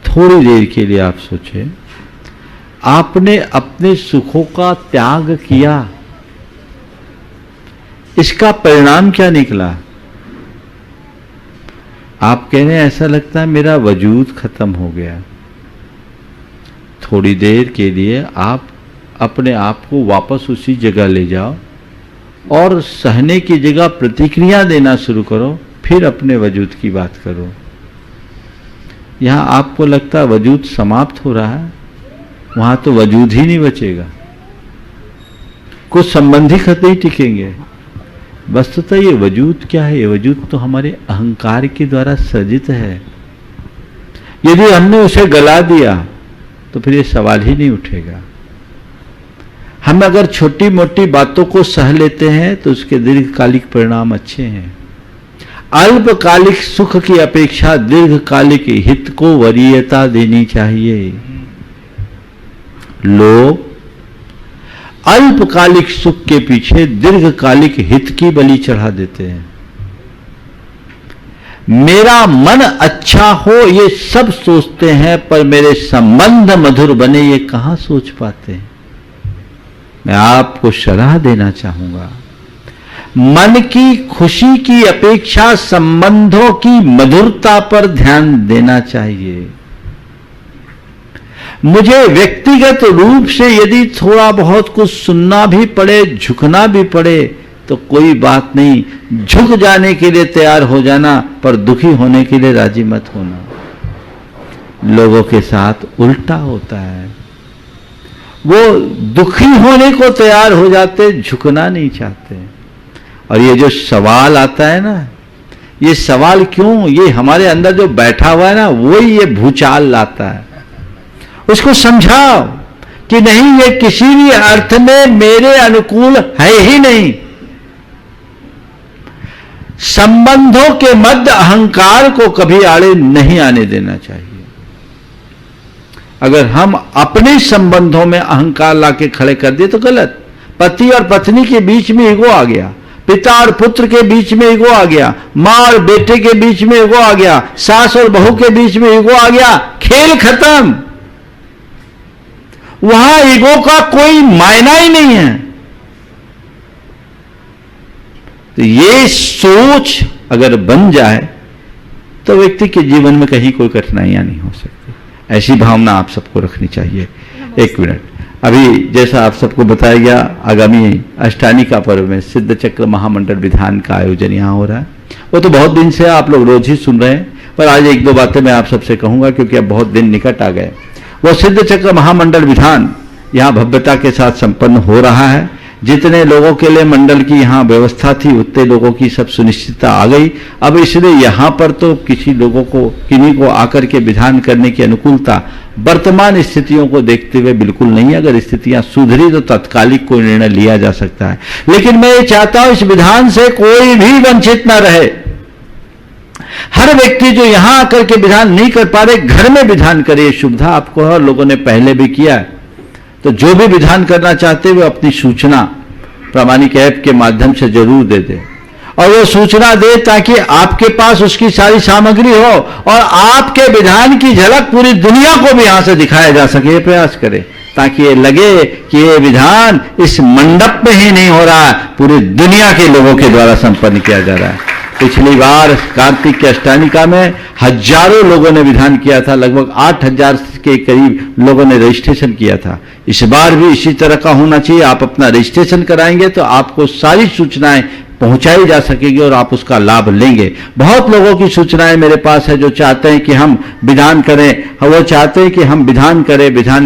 थोड़ी देर के लिए आप सोचें, आपने अपने सुखों का त्याग किया, इसका परिणाम क्या निकला? आप कह रहे हैं ऐसा लगता है मेरा वजूद खत्म हो गया। थोड़ी देर के लिए आप अपने आप को वापस उसी जगह ले जाओ और सहने की जगह प्रतिक्रिया देना शुरू करो, फिर अपने वजूद की बात करो। यहां आपको लगता है वजूद समाप्त हो रहा है, वहां तो वजूद ही नहीं बचेगा, कुछ संबंधी खत नहीं टिकेंगे। वस्तुतः ये वजूद क्या है? ये वजूद तो हमारे अहंकार के द्वारा सृजित है। यदि हमने उसे गला दिया तो फिर ये सवाल ही नहीं उठेगा। हम अगर छोटी मोटी बातों को सह लेते हैं तो उसके दीर्घकालिक परिणाम अच्छे हैं। अल्पकालिक सुख की अपेक्षा दीर्घकालिक हित को वरीयता देनी चाहिए। लोग अल्पकालिक सुख के पीछे दीर्घकालिक हित की बलि चढ़ा देते हैं। मेरा मन अच्छा हो ये सब सोचते हैं, पर मेरे संबंध मधुर बने ये कहां सोच पाते हैं। मैं आपको सलाह देना चाहूंगा, मन की खुशी की अपेक्षा संबंधों की मधुरता पर ध्यान देना चाहिए। मुझे व्यक्तिगत रूप से यदि थोड़ा बहुत कुछ सुनना भी पड़े, झुकना भी पड़े, तो कोई बात नहीं, झुक जाने के लिए तैयार हो जाना, पर दुखी होने के लिए राजी मत होना। लोगों के साथ उल्टा होता है, वो दुखी होने को तैयार हो जाते, झुकना नहीं चाहते। और ये जो सवाल आता है ना, ये सवाल क्यों? ये हमारे अंदर जो बैठा हुआ है ना, वही ये भूचाल लाता है। उसको समझाओ कि नहीं, ये किसी भी अर्थ में मेरे अनुकूल है ही नहीं। संबंधों के मध्य अहंकार को कभी आड़े नहीं आने देना चाहिए। अगर हम अपने संबंधों में अहंकार लाके खड़े कर दिए तो गलत। पति और पत्नी के बीच में ईगो आ गया, पिता और पुत्र के बीच में ईगो आ गया, मां और बेटे के बीच में ईगो आ गया, सास और बहू के बीच में ईगो आ गया, खेल खत्म। वहां ईगो का कोई मायना ही नहीं है। तो ये सोच अगर बन जाए तो व्यक्ति के जीवन में कहीं कोई कठिनाइयां नहीं हो सकती। ऐसी भावना आप सबको रखनी चाहिए। एक मिनट, अभी जैसा आप सबको बताया गया, आगामी अष्टानी का पर्व में सिद्ध चक्र महामंडल विधान का आयोजन यहाँ हो रहा है। वो तो बहुत दिन से आप लोग रोज ही सुन रहे हैं, पर आज एक दो बातें मैं आप सबसे कहूंगा क्योंकि अब बहुत दिन निकट आ गए। वो सिद्ध चक्र महामंडल विधान यहाँ भव्यता के साथ संपन्न हो रहा है। जितने लोगों के लिए मंडल की यहाँ व्यवस्था थी, उतने लोगों की सब सुनिश्चितता आ गई। अब इसलिए यहाँ पर तो किसी लोगों को, किन्हीं को आकर के विधान करने की अनुकूलता वर्तमान स्थितियों को देखते हुए बिल्कुल नहीं। अगर स्थितियां सुधरी तो तत्कालिक कोई निर्णय लिया जा सकता है, लेकिन मैं ये चाहता हूं इस विधान से कोई भी वंचित न रहे। हर व्यक्ति जो यहां आकर के विधान नहीं कर पा रहे, घर में विधान करे। सुविधा आपको है और लोगों ने पहले भी किया है। तो जो भी विधान करना चाहते हुए अपनी सूचना प्रामाणिक ऐप के माध्यम से जरूर दे दे, और वो सूचना दे ताकि आपके पास उसकी सारी सामग्री हो और आपके विधान की झलक पूरी दुनिया को भी यहां से दिखाया जा सके, ये प्रयास करें। ताकि ये लगे कि ये विधान इस मंडप में ही नहीं हो रहा है, पूरी दुनिया के लोगों के द्वारा संपन्न किया जा रहा है। पिछली बार कार्तिक की अष्टानिका में हजारों लोगों ने विधान किया था, लगभग 8000 के करीब लोगों ने रजिस्ट्रेशन किया था। इस बार भी इसी तरह का होना चाहिए। आप अपना रजिस्ट्रेशन कराएंगे तो आपको सारी सूचनाएं पहुंचाई जा सकेगी और आप उसका लाभ लेंगे। बहुत लोगों की सूचनाएं मेरे पास है जो चाहते हैं कि हम विधान करें, वो चाहते हैं कि हम विधान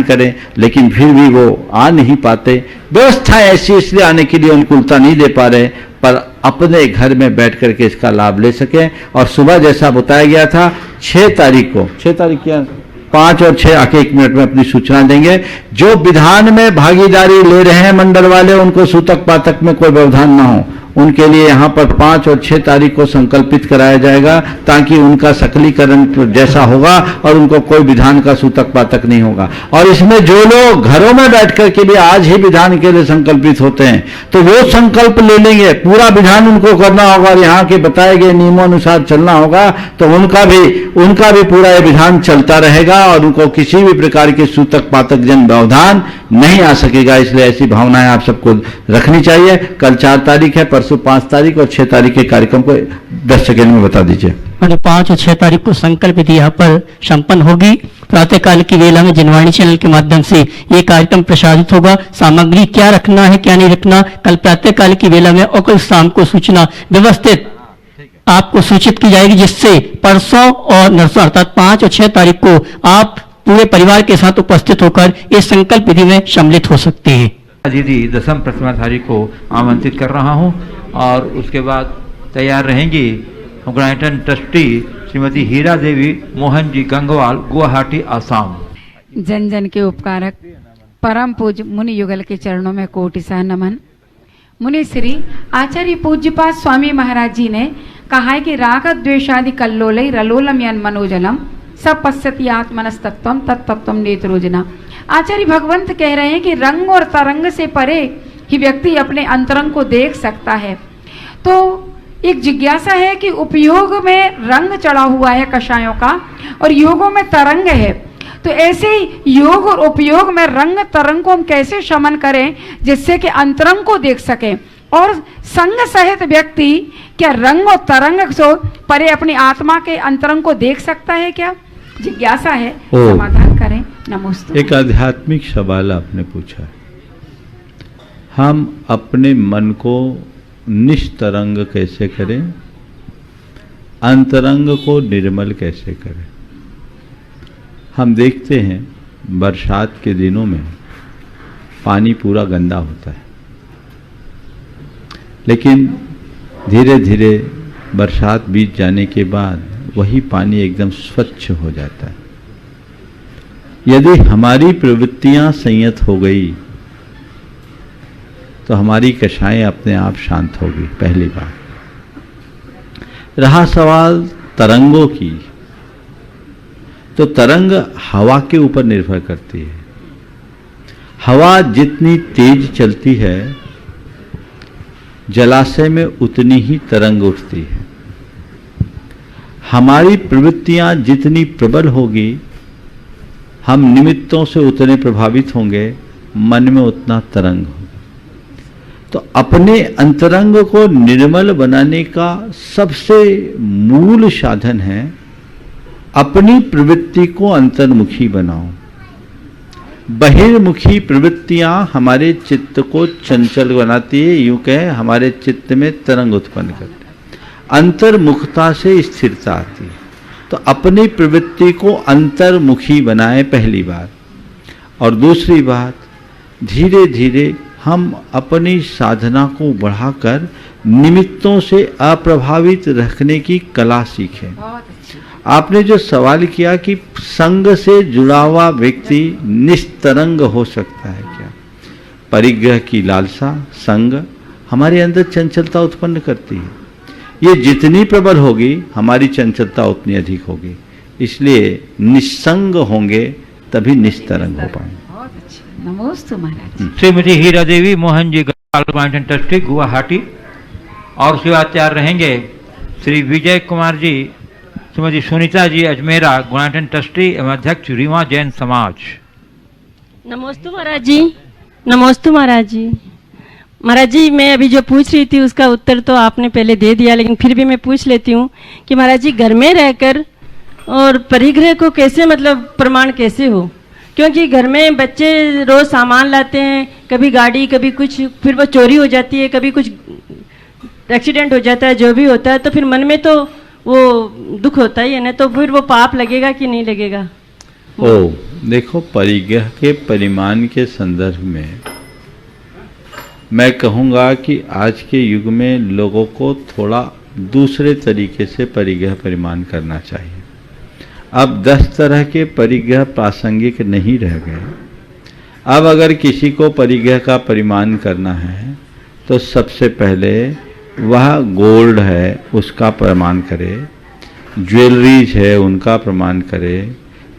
करें, लेकिन फिर भी वो आ नहीं पाते। व्यवस्था ऐसी इसलिए आने के लिए अनुकूलता नहीं दे पा रहे, पर अपने घर में बैठ करके इसका लाभ ले सकें। और सुबह जैसा बताया गया था 6 तारीख को, 6 तारीख क्या 5 और 6 आके 1 मिनट में अपनी सूचना देंगे। जो विधान में भागीदारी ले रहे हैं मंडल वाले, उनको सूतक पातक में कोई व्यवधान ना हो, उनके लिए यहाँ पर 5 और 6 तारीख को संकल्पित कराया जाएगा, ताकि उनका सकलीकरण जैसा होगा और उनको कोई विधान का सूतक पातक नहीं होगा। और इसमें जो लोग घरों में बैठ करके भी आज ही विधान के लिए संकल्पित होते हैं, तो वो संकल्प ले लेंगे, पूरा विधान उनको करना होगा और यहाँ के बताए गए नियमों अनुसार चलना होगा, तो उनका भी पूरा ये विधान चलता रहेगा और उनको किसी भी प्रकार के सूतक पातक जन व्यवधान नहीं आ सकेगा। इसलिए ऐसी भावनाएं आप सबको रखनी चाहिए। कल 4 तारीख है, परसों 5 तारीख और 6 तारीख के कार्यक्रम को 10 सेकेंड में बता दीजिए। 5 और 6 तारीख को संकल्प विधि यहाँ पर संपन्न होगी। प्रातःकाल की वेला में जनवाणी चैनल के माध्यम से ये कार्यक्रम प्रसारित होगा। सामग्री क्या रखना है क्या नहीं रखना कल प्रातःकाल की वेला में और कल शाम को सूचना व्यवस्थित आपको सूचित की जाएगी, जिससे परसों और नरसों अर्थात 5 और 6 तारीख को आप पूरे परिवार के साथ उपस्थित होकर इस संकल्प विधि में सम्मिलित हो सकते हैं। दीदी दसम प्रतिमाधारी को आमंत्रित कर रहा हूं और उसके बाद तैयार रहेंगी गुणायतन ट्रस्टी श्रीमती हीरा देवी मोहन जी गंगवाल, गुवाहाटी, आसाम। जन जन के उपकारक परम पूज्य मुनि युगल के चरणों में कोटिसा नमन। मुनि श्री आचार्य पूज्यपाद स्वामी महाराज जी ने कहा है कि राग द्वेषादि कल्लोलय रलोलम यन मनोजलम सब पश्यति आत्मनस्तत्वम तत्तत्वम नेत्रोजना। आचार्य भगवंत कह रहे हैं कि रंग और तरंग से परे ही व्यक्ति अपने अंतरंग को देख सकता है। तो एक जिज्ञासा है कि उपयोग में रंग चढ़ा हुआ है कषायों का और योगों में तरंग है, तो ऐसे ही योग और उपयोग में रंग तरंग को हम कैसे शमन करें जिससे कि अंतरंग को देख सकें। और संग सहित व्यक्ति क्या रंग और तरंग से परे अपनी आत्मा के अंतरंग को देख सकता है क्या? जिज्ञासा है, समाधान करें। नमस्ते। एक आध्यात्मिक सवाल आपने पूछा, हम अपने मन को निस्तरंग कैसे करें, अंतरंग को निर्मल कैसे करें। हम देखते हैं बरसात के दिनों में पानी पूरा गंदा होता है, लेकिन धीरे धीरे बरसात बीत जाने के बाद वही पानी एकदम स्वच्छ हो जाता है। यदि हमारी प्रवृत्तियां संयत हो गई तो हमारी कषाएं अपने आप शांत होगी, पहली बात। रहा सवाल तरंगों की, तो तरंग हवा के ऊपर निर्भर करती है। हवा जितनी तेज चलती है जलाशय में उतनी ही तरंग उठती है। हमारी प्रवृत्तियां जितनी प्रबल होगी हम निमित्तों से उतने प्रभावित होंगे, मन में उतना तरंग होगा। तो अपने अंतरंग को निर्मल बनाने का सबसे मूल साधन है अपनी प्रवृत्ति को अंतर्मुखी बनाओ। बहिर्मुखी प्रवृत्तियां हमारे चित्त को चंचल बनाती है, यूं कहें हमारे चित्त में तरंग उत्पन्न करती है। अंतर्मुखता से स्थिरता आती है। तो अपनी प्रवृत्ति को अंतर्मुखी बनाए, पहली बात। और दूसरी बात, धीरे धीरे हम अपनी साधना को बढ़ाकर निमित्तों से अप्रभावित रखने की कला सीखें। आपने जो सवाल किया कि संग से जुड़ा हुआ व्यक्ति निस्तरंग हो सकता है क्या? परिग्रह की लालसा, संग हमारे अंदर चंचलता उत्पन्न करती है। ये जितनी प्रबल होगी हमारी चंचलता उतनी अधिक होगी। इसलिए निस्संग होंगे तभी निस्तरंग हो पाएंगे। नमस्ते महाराज। श्रीमती हीरा देवी मोहन जी गुणायतन ट्रस्टी, गुवाहाटी। और उसके बाद तैयार रहेंगे श्री विजय कुमार जी, श्रीमती सुनीता जी अजमेरा, गुणायतन ट्रस्टी एवं अध्यक्ष रीवा जैन समाज। नमस्ते महाराज जी। नमस्ते महाराज जी। महाराज जी, मैं अभी जो पूछ रही थी उसका उत्तर तो आपने पहले दे दिया, लेकिन फिर भी मैं पूछ लेती हूँ कि महाराज जी, घर में रहकर और परिग्रह को कैसे मतलब प्रमाण कैसे हो? क्योंकि घर में बच्चे रोज सामान लाते हैं, कभी गाड़ी कभी कुछ, फिर वो चोरी हो जाती है, कभी कुछ एक्सीडेंट हो जाता है, जो भी होता है, तो फिर मन में तो वो दुख होता ही है ना, तो फिर वो पाप लगेगा कि नहीं लगेगा? ओ देखो, परिग्रह के परिमाण के संदर्भ में मैं कहूँगा कि आज के युग में लोगों को थोड़ा दूसरे तरीके से परिग्रह परिमाण करना चाहिए। अब 10 तरह के परिग्रह प्रासंगिक नहीं रह गए। अब अगर किसी को परिग्रह का परिमाण करना है तो सबसे पहले वह गोल्ड है उसका प्रमाण करे, ज्वेलरीज है उनका प्रमाण करे,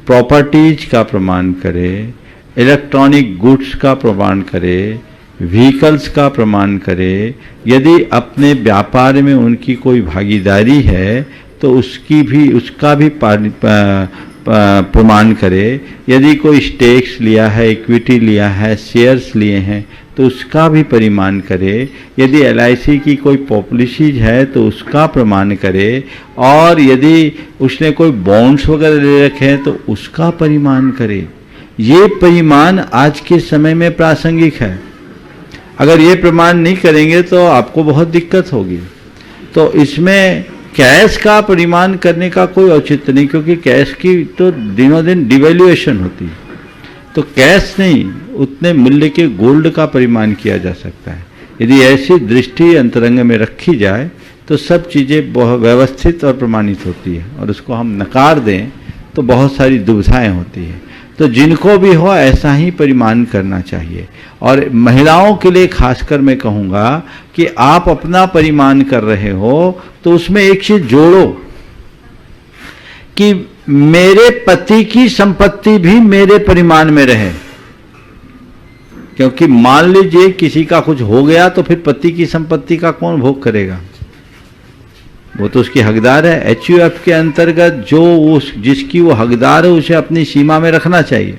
प्रॉपर्टीज का प्रमाण करे, इलेक्ट्रॉनिक गुड्स का प्रमाण करे, व्हीकल्स का प्रमाण करे। यदि अपने व्यापार में उनकी कोई भागीदारी है तो उसका भी प्रमाण करे। यदि कोई स्टेक्स लिया है, इक्विटी लिया है, शेयर्स लिए हैं तो उसका भी परिमाण करे। यदि LIC की कोई पॉलिसीज है तो उसका प्रमाण करे। और यदि उसने कोई बॉन्ड्स वगैरह ले रखे हैं तो उसका परिमाण करे। ये परिमाण आज के समय में प्रासंगिक है। अगर ये प्रमाण नहीं करेंगे तो आपको बहुत दिक्कत होगी। तो इसमें कैश का परिमाण करने का कोई औचित्य नहीं, क्योंकि कैश की तो दिनों दिन डिवैल्यूएशन होती है। तो कैश नहीं, उतने मूल्य के गोल्ड का परिमाण किया जा सकता है। यदि ऐसी दृष्टि अंतरंग में रखी जाए तो सब चीज़ें बहुत व्यवस्थित और प्रमाणित होती है, और उसको हम नकार दें तो बहुत सारी दुविधाएं होती हैं। तो जिनको भी हो ऐसा ही परिमाण करना चाहिए। और महिलाओं के लिए खासकर मैं कहूँगा कि आप अपना परिमाण कर रहे हो तो उसमें एक चीज जोड़ो कि मेरे पति की संपत्ति भी मेरे परिमाण में रहे। क्योंकि मान लीजिए किसी का कुछ हो गया तो फिर पति की संपत्ति का कौन भोग करेगा? वो तो उसकी हकदार है। HUF के अंतर्गत जो जिसकी वो हकदार है उसे अपनी सीमा में रखना चाहिए।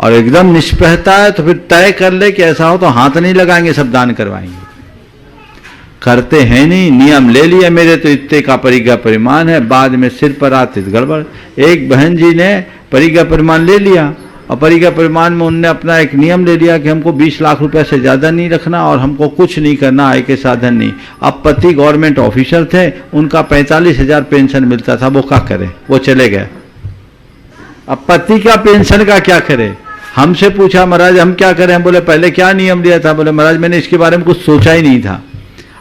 और एकदम निष्प्रहता है तो फिर तय कर ले कि ऐसा हो तो हाथ नहीं लगाएंगे, सब दान करवाएंगे। करते हैं नहीं, नियम ले लिया, मेरे तो इतने का परिग्रह परिमाण है, बाद में सिर पर आते गड़बड़। एक बहन जी ने परिग्रह परिमाण ले लिया और परिग्रह परिमाण में उनने अपना एक नियम ले लिया कि हमको 20 लाख रुपए से ज़्यादा नहीं रखना और हमको कुछ नहीं करना, आय के साधन नहीं। अब पति गवर्नमेंट ऑफिसर थे, उनका 45,000 पेंशन मिलता था, वो क्या करे? वो चले गए। अब पति का पेंशन का क्या करे? हमसे पूछा, महाराज हम क्या करें? हम बोले पहले क्या नियम लिया था? बोले महाराज मैंने इसके बारे में कुछ सोचा ही नहीं था।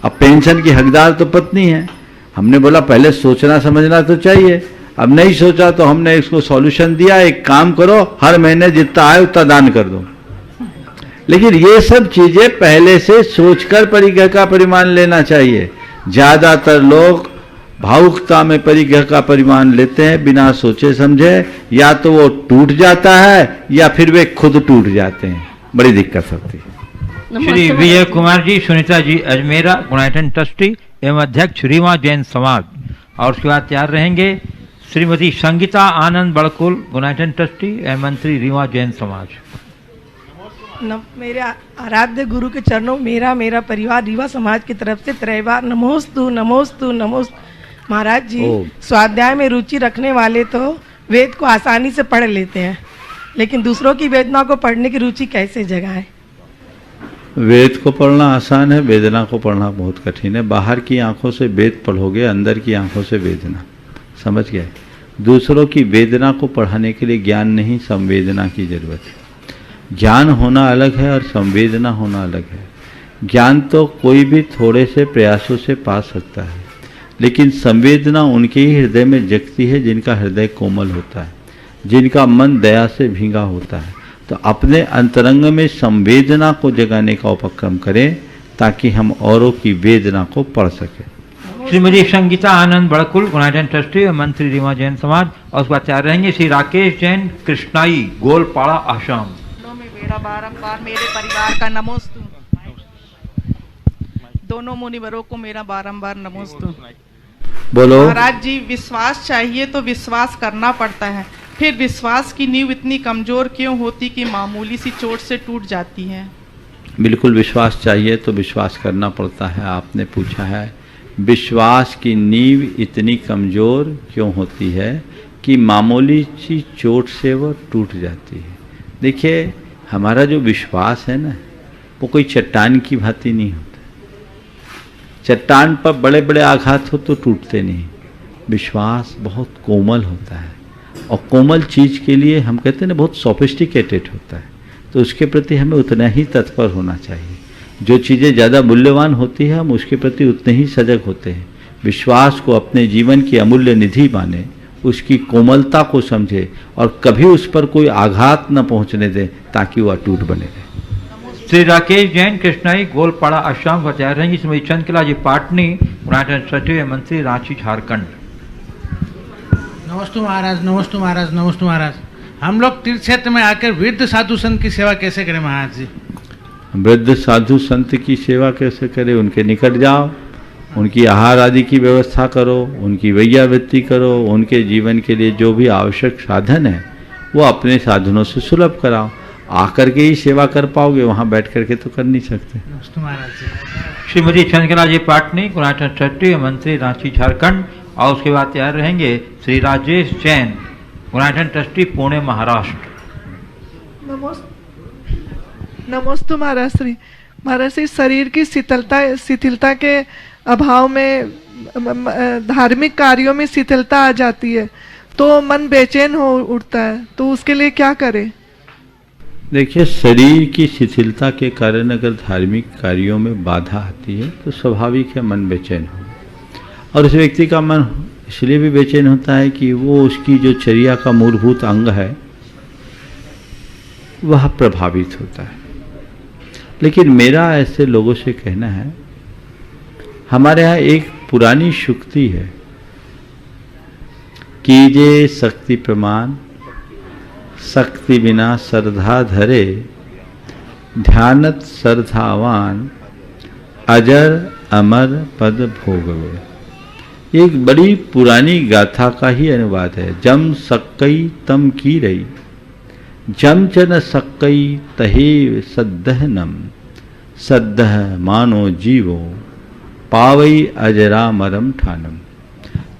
अब पेंशन की हकदार तो पत्नी है। हमने बोला पहले सोचना समझना तो चाहिए। अब नहीं सोचा तो हमने इसको सॉल्यूशन दिया, एक काम करो, हर महीने जितना आए उतना दान कर दो। लेकिन ये सब चीजें पहले से सोचकर परिग्रह का परिमाण लेना चाहिए। ज्यादातर लोग भावुकता में परिग्रह का परिमाण लेते हैं बिना सोचे समझे, या तो वो टूट जाता है या फिर वे खुद टूट जाते हैं, बड़ी दिक्कत होती है। श्री विजय कुमार जी, सुनीता जी अजमेरा, गुणायतन ट्रस्टी एवं अध्यक्ष रीवा जैन समाज। और उसके बाद तैयार रहेंगे श्रीमती संगीता आनंद बड़कुल, गुणायतन ट्रस्टी एवं मंत्री रीवा जैन समाज। मेरे आराध्य गुरु के चरणों मेरा परिवार रीवा समाज की तरफ से त्रैवार नमोस्तु नमोस्तु नमोस्तु। महाराज जी, स्वाध्याय में रुचि रखने वाले तो वेद को आसानी से पढ़ लेते हैं, लेकिन दूसरों की वेदना को पढ़ने की रुचि कैसे जगाएं? वेद को पढ़ना आसान है, वेदना को पढ़ना बहुत कठिन है। बाहर की आंखों से वेद पढ़ोगे, अंदर की आंखों से वेदना। समझ गए? दूसरों की वेदना को पढ़ाने के लिए ज्ञान नहीं, संवेदना की जरूरत है। ज्ञान होना अलग है और संवेदना होना अलग है। ज्ञान तो कोई भी थोड़े से प्रयासों से पा सकता है, लेकिन संवेदना उनके ही हृदय में जगती है जिनका हृदय कोमल होता है, जिनका मन दया से भींगा होता है। तो अपने अंतरंग में संवेदना को जगाने का उपक्रम करें ताकि हम औरों की वेदना को पढ़ सकें। श्रीमती संगीता आनंद बड़कुल, गुणायतन ट्रस्टी और मंत्री रीवा जैन समाज। और उसके बाद तैयार रहेंगे श्री राकेश जैन, कृष्णाई, गोलपाड़ा, आसाम। मेरा बारंबार मेरे परिवार का नमोस्तु। दोनों मुनिवरों को मेरा बारंबार नमोस्तु। बोलो। महाराज जी, विश्वास चाहिए तो विश्वास करना पड़ता है। फिर विश्वास की नींव इतनी कमजोर क्यों होती कि मामूली सी चोट से टूट जाती है? बिल्कुल विश्वास चाहिए तो विश्वास करना पड़ता है। आपने पूछा है विश्वास की नींव इतनी कमजोर क्यों होती है कि मामूली सी चोट से वो टूट जाती है। देखिए, हमारा जो विश्वास है ना, वो कोई चट्टान की भांति नहीं होता। चट्टान पर बड़े बड़े आघात हो तो टूटते नहीं। विश्वास बहुत कोमल होता है, और कोमल चीज़ के लिए हम कहते हैं ना बहुत सोफिस्टिकेटेड होता है, तो उसके प्रति हमें उतना ही तत्पर होना चाहिए। जो चीज़ें ज़्यादा मूल्यवान होती है हम उसके प्रति उतने ही सजग होते हैं। विश्वास को अपने जीवन की अमूल्य निधि माने, उसकी कोमलता को समझे और कभी उस पर कोई आघात न पहुंचने दें ताकि वह अटूट बने रहे। श्री राकेश जैन कृष्णाई गोलपाड़ा आश्रम बता रहे हैं, श्रीमती चंद्रकला जी पाटनी पर्यटन सचिव मंत्री रांची झारखंड। नमस्ते महाराज, नमस्ते महाराज, नमस्ते महाराज। हम लोग तीर्थ क्षेत्र में आकर वृद्ध साधु संत की सेवा कैसे करें महाराज जी? वृद्ध साधु संत की सेवा कैसे करें? उनके निकट जाओ, उनकी आहार आदि की व्यवस्था करो, उनकी वैयावृत्ति करो, उनके जीवन के लिए जो भी आवश्यक साधन है वो अपने साधनों से सुलभ कराओ। आकर के ही सेवा कर पाओगे, वहाँ बैठ करके तो कर नहीं सकते। श्रीमती चंद्रकला जी पाटनी पर्यटन सचिव मंत्री रांची झारखंड। और उसके बाद तैयार रहेंगे श्री राजेश जैन पर्यटन ट्रस्टी पुणे महाराष्ट्र। नमस्ते महाराज श्री। महाराज श्री, शरीर की शिथिलता के अभाव में धार्मिक कार्यों में शिथिलता आ जाती है तो मन बेचैन हो उठता है, तो उसके लिए क्या करें? देखिए, शरीर की शिथिलता के कारण अगर धार्मिक कार्यों में बाधा आती है तो स्वाभाविक है मन बेचैन हो। और उस व्यक्ति का मन इसलिए भी बेचैन होता है कि वो उसकी जो चर्या का मूलभूत अंग है वह प्रभावित होता है। लेकिन मेरा ऐसे लोगों से कहना है, हमारे यहाँ एक पुरानी शुक्ति है, कीजे शक्ति प्रमाण, शक्ति बिना श्रद्धा धरे, ध्यानत श्रद्धावान, अजर अमर पद भोगवे। एक बड़ी पुरानी गाथा का ही अनुवाद है। जम सक्कई तम की रही, जम च न सक्कई तहे सद्दहनम, सद्दह मानो जीवो, पावई अजरा मरम ठानम।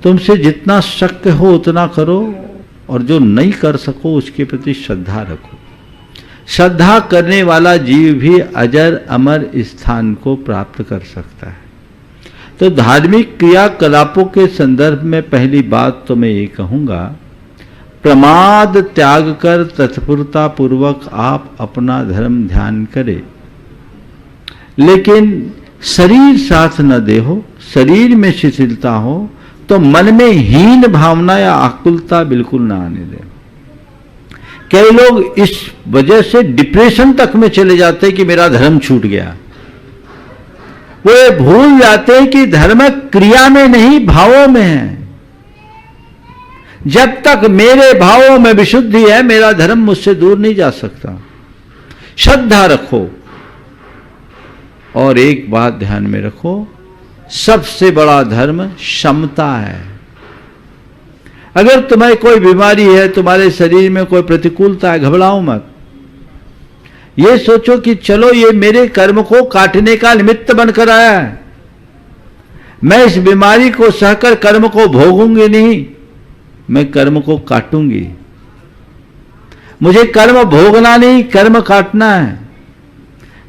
तुमसे जितना शक्य हो उतना करो, और जो नहीं कर सको उसके प्रति श्रद्धा रखो। श्रद्धा करने वाला जीव भी अजर अमर स्थान को प्राप्त कर सकता है। तो धार्मिक क्रियाकलापों के संदर्भ में पहली बात तो मैं ये कहूँगा, प्रमाद त्याग कर तत्परता पूर्वक आप अपना धर्म ध्यान करें, लेकिन शरीर साथ न दे हो, शरीर में शिथिलता हो तो मन में हीन भावना या आकुलता बिल्कुल ना आने दें। कई लोग इस वजह से डिप्रेशन तक में चले जाते हैं कि मेरा धर्म छूट गया। वो भूल जाते हैं कि धर्म क्रिया में नहीं भावों में है। जब तक मेरे भावों में विशुद्धि है मेरा धर्म मुझसे दूर नहीं जा सकता। श्रद्धा रखो, और एक बात ध्यान में रखो, सबसे बड़ा धर्म क्षमता है। अगर तुम्हें कोई बीमारी है, तुम्हारे शरीर में कोई प्रतिकूलता है, घबराओ मत। ये सोचो कि चलो ये मेरे कर्म को काटने का निमित्त बनकर आया है, मैं इस बीमारी को सहकर कर्म को भोगूंगी नहीं, मैं कर्म को काटूंगी। मुझे कर्म भोगना नहीं, कर्म काटना है।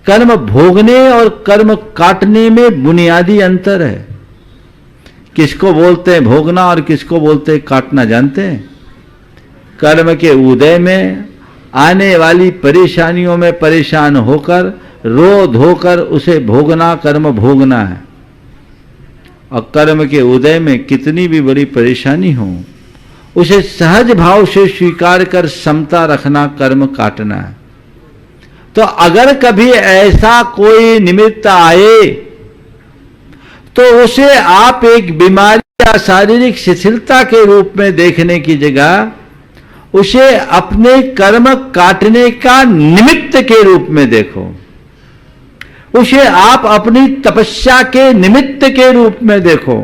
कर्म भोगने और कर्म काटने में बुनियादी अंतर है। किसको बोलते हैं भोगना और किसको बोलते हैं काटना, जानते हैं? कर्म के उदय में आने वाली परेशानियों में परेशान होकर रो धोकर उसे भोगना कर्म भोगना है, और कर्म के उदय में कितनी भी बड़ी परेशानी हो उसे सहज भाव से स्वीकार कर समता रखना कर्म काटना है। तो अगर कभी ऐसा कोई निमित्त आए तो उसे आप एक बीमारी या शारीरिक शिथिलता के रूप में देखने की जगह उसे अपने कर्म काटने का निमित्त के रूप में देखो। उसे आप अपनी तपस्या के निमित्त के रूप में देखो।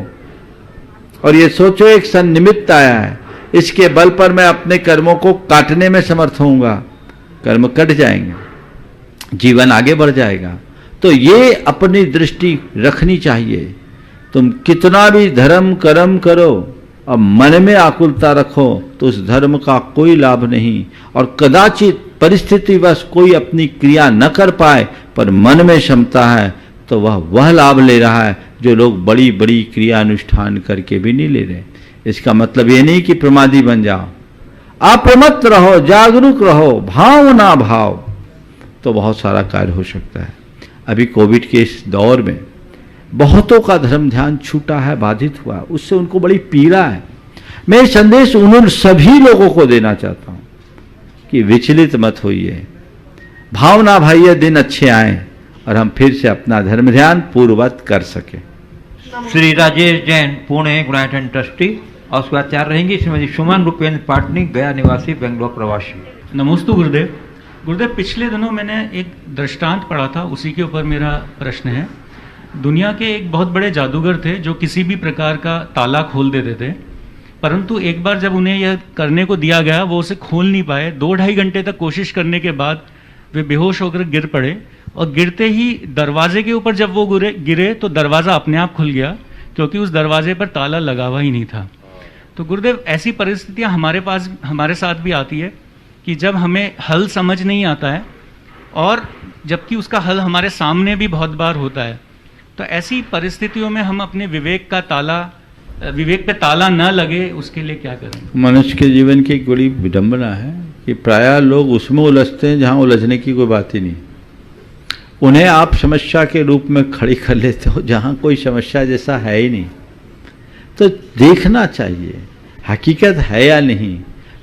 और ये सोचो एक सन्निमित्त आया है, इसके बल पर मैं अपने कर्मों को काटने में समर्थ होऊंगा, कर्म कट जाएंगे, जीवन आगे बढ़ जाएगा। तो ये अपनी दृष्टि रखनी चाहिए। तुम कितना भी धर्म कर्म करो और मन में आकुलता रखो तो उस धर्म का कोई लाभ नहीं, और कदाचित परिस्थितिवश कोई अपनी क्रिया न कर पाए पर मन में क्षमता है तो वह लाभ ले रहा है जो लोग बड़ी बड़ी क्रिया अनुष्ठान करके भी नहीं ले रहे। इसका मतलब ये नहीं कि प्रमादी बन जाओ, अप्रमत्त रहो, जागरूक रहो, भाव ना भाव, तो बहुत सारा कार्य हो सकता है। अभी कोविड के इस दौर में बहुतों का धर्म ध्यान छूटा है, बाधित हुआ, उससे उनको बड़ी पीड़ा है। मैं संदेश उन सभी लोगों को देना चाहता हूं कि विचलित मत होइए, भावना भाई ये दिन अच्छे आए और हम फिर से अपना धर्म ध्यान पूर्ववत कर सके। श्री राजेश जैन पुणे गुणायतन ट्रस्टी, और उसके बाद तैयार रहेंगी श्रीमती सुमन रूपेंद्र पाटनी, गया निवासी, बेंगलोर प्रवासी। नमोस्तु गुरुदेव। गुरुदेव, पिछले दिनों मैंने एक दृष्टांत पढ़ा था, उसी के ऊपर मेरा प्रश्न है। दुनिया के एक बहुत बड़े जादूगर थे जो किसी भी प्रकार का ताला खोल देते थे, परंतु एक बार जब उन्हें यह करने को दिया गया वो उसे खोल नहीं पाए। 2-2.5 घंटे तक कोशिश करने के बाद वे बेहोश होकर गिर पड़े, और गिरते ही दरवाजे के ऊपर जब वो गिरे तो दरवाज़ा अपने आप खुल गया, क्योंकि उस दरवाजे पर ताला लगा हुआ ही नहीं था। तो गुरुदेव, ऐसी परिस्थितियां हमारे साथ भी आती है कि जब हमें हल समझ नहीं आता है, और जबकि उसका हल हमारे सामने भी बहुत बार होता है, तो ऐसी परिस्थितियों में हम अपने विवेक पे ताला न लगे उसके लिए क्या करें? मनुष्य के जीवन की एक बड़ी विडंबना है कि प्रायः लोग उसमें उलझते हैं जहां उलझने की कोई बात ही नहीं। उन्हें आप समस्या के रूप में खड़ी कर लेते हो जहां कोई समस्या जैसा है ही नहीं। तो देखना चाहिए हकीकत है या नहीं।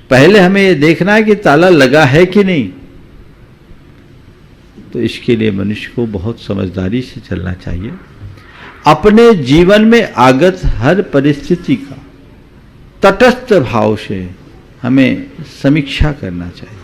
पहले हमें ये देखना है कि ताला लगा है कि नहीं। तो इसके लिए मनुष्य को बहुत समझदारी से चलना चाहिए। अपने जीवन में आगत हर परिस्थिति का तटस्थ भाव से हमें समीक्षा करना चाहिए।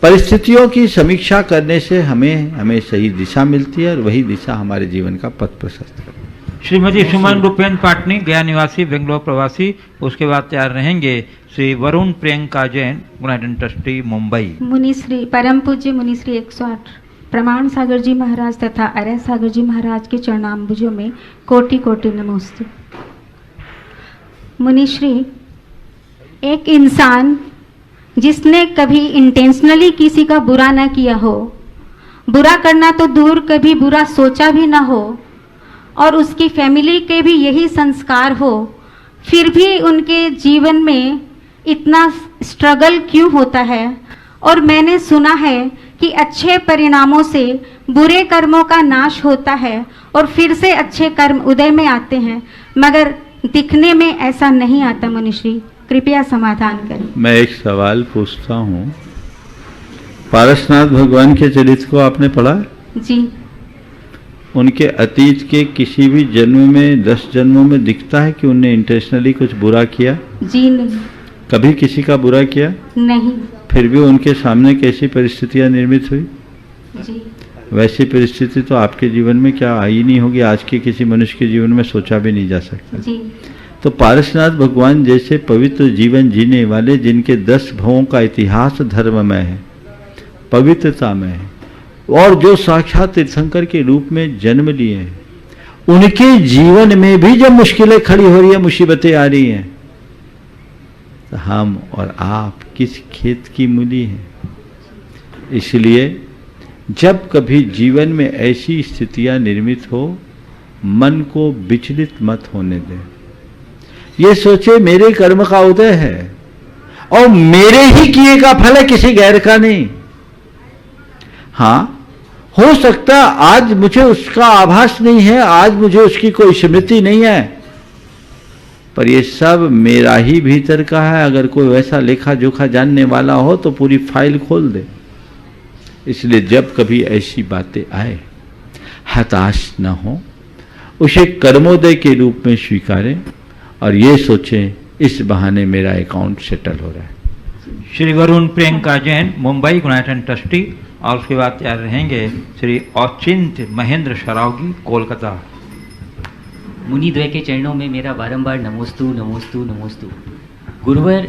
परिस्थितियों की समीक्षा करने से हमें सही दिशा मिलती है और वही दिशा हमारे जीवन का पथ प्रशस्त करती है। श्रीमती सुमन रूपेंद्र पाटनी, गया निवासी, बेंगलोर प्रवासी। उसके बाद तैयार रहेंगे श्री वरुण प्रियंका जैन, गुणायतन ट्रस्टी, मुंबई। मुनिश्री परम पूज्य मुनिश्री 108 प्रमाण सागर जी महाराज तथा अरय सागर जी महाराज के चरणाम्बुजों में कोटि कोटि नमोस्तु। मुनिश्री, एक इंसान जिसने कभी इंटेंशनली किसी का बुरा न किया हो, बुरा करना तो दूर कभी बुरा सोचा भी ना हो, और उसकी फैमिली के भी यही संस्कार हो, फिर भी उनके जीवन में इतना स्ट्रगल क्यों होता है? और मैंने सुना है कि अच्छे परिणामों से बुरे कर्मों का नाश होता है और फिर से अच्छे कर्म उदय में आते हैं, मगर दिखने में ऐसा नहीं आता। मुनिश्री, कृपया समाधान करें। मैं एक सवाल पूछता हूँ, पारसनाथ भगवान के चरित्र को आपने पढ़ा? जी। उनके अतीत के किसी भी जन्म में 10 जन्मों में दिखता है कि उन्हें इंटेंशनली कुछ बुरा किया? जी नहीं। कभी किसी का बुरा किया? नहीं। फिर भी उनके सामने कैसी परिस्थितियां निर्मित हुई? जी। वैसी परिस्थिति तो आपके जीवन में क्या आई नहीं होगी, आज के किसी मनुष्य के जीवन में सोचा भी नहीं जा सकता। जी। तो पारसनाथ भगवान जैसे पवित्र जीवन जीने वाले, जिनके 10 भवों का इतिहास धर्ममय है, पवित्रता में है, और जो साक्षात तीर्थंकर के रूप में जन्म लिए हैं, उनके जीवन में भी जब मुश्किलें खड़ी हो रही है, मुसीबतें आ रही हैं, तो हम और आप किस खेत की मूली हैं? इसलिए जब कभी जीवन में ऐसी स्थितियां निर्मित हो, मन को विचलित मत होने दें। ये सोचे मेरे कर्म का उदय है और मेरे ही किए का फल है, किसी गैर का नहीं। हाँ, हो सकता आज मुझे उसका आभास नहीं है, आज मुझे उसकी कोई स्मृति नहीं है, पर ये सब मेरा ही भीतर का है। अगर कोई वैसा लेखा जोखा जानने वाला हो तो पूरी फाइल खोल दे। इसलिए जब कभी ऐसी बातें आए, हताश न हो, उसे कर्मोदय के रूप में स्वीकारें और ये सोचें इस बहाने मेरा अकाउंट सेटल हो रहा है। श्री वरुण प्रियंका जैन, मुंबई, गुणायतन ट्रस्टी। और उसके बाद तैयार रहेंगे श्री औचिंत्य महेंद्र शरावगी, कोलकाता। मुनिद्वय के चरणों में मेरा बारंबार नमोस्तु नमोस्तु नमोस्तु। गुरुवर,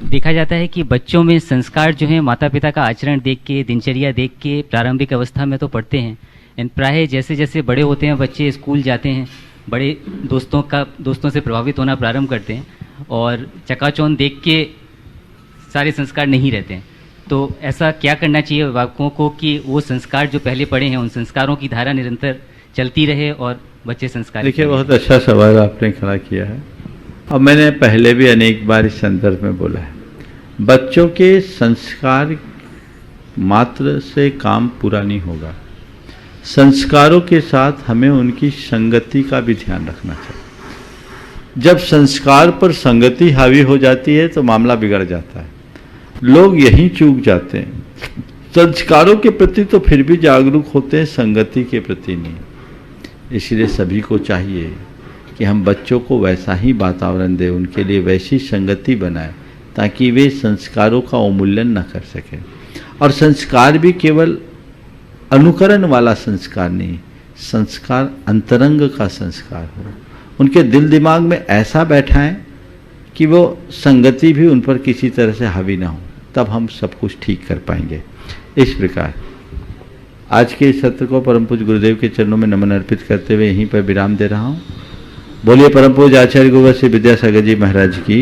देखा जाता है कि बच्चों में संस्कार जो है माता पिता का आचरण देख के, दिनचर्या देख के प्रारंभिक अवस्था में तो पढ़ते हैं, एंड प्राय जैसे जैसे बड़े होते हैं बच्चे, स्कूल जाते हैं, बड़े दोस्तों से प्रभावित होना प्रारंभ करते हैं और चकाचौंध देख के सारे संस्कार नहीं रहते हैं। तो ऐसा क्या करना चाहिए अभिभावकों को कि वो संस्कार जो पहले पढ़े हैं उन संस्कारों की धारा निरंतर चलती रहे और बच्चे संस्कार। देखिए, बहुत अच्छा सवाल आपने खड़ा किया है। अब मैंने पहले भी अनेक बार इस संदर्भ में बोला है, बच्चों के संस्कार मात्र से काम पूरा नहीं होगा। संस्कारों के साथ हमें उनकी संगति का भी ध्यान रखना चाहिए। जब संस्कार पर संगति हावी हो जाती है तो मामला बिगड़ जाता है, लोग यहीं चूक जाते हैं। संस्कारों के प्रति तो फिर भी जागरूक होते हैं, संगति के प्रति नहीं। इसलिए सभी को चाहिए कि हम बच्चों को वैसा ही वातावरण दें, उनके लिए वैसी संगति बनाएं ताकि वे संस्कारों का अवमूल्यन न कर सकें। और संस्कार भी केवल अनुकरण वाला संस्कार नहीं, संस्कार अंतरंग का संस्कार हो, उनके दिल दिमाग में ऐसा बैठाएं कि वो संगति भी उन पर किसी तरह से हावी ना हो, तब हम सब कुछ ठीक कर पाएंगे। इस प्रकार आज के इस सत्र को परम पूज्य गुरुदेव के चरणों में नमन अर्पित करते हुए यहीं पर विराम दे रहा हूँ। बोलिए परम पूज्य आचार्य गुरुवर श्री विद्यासागर जी महाराज की।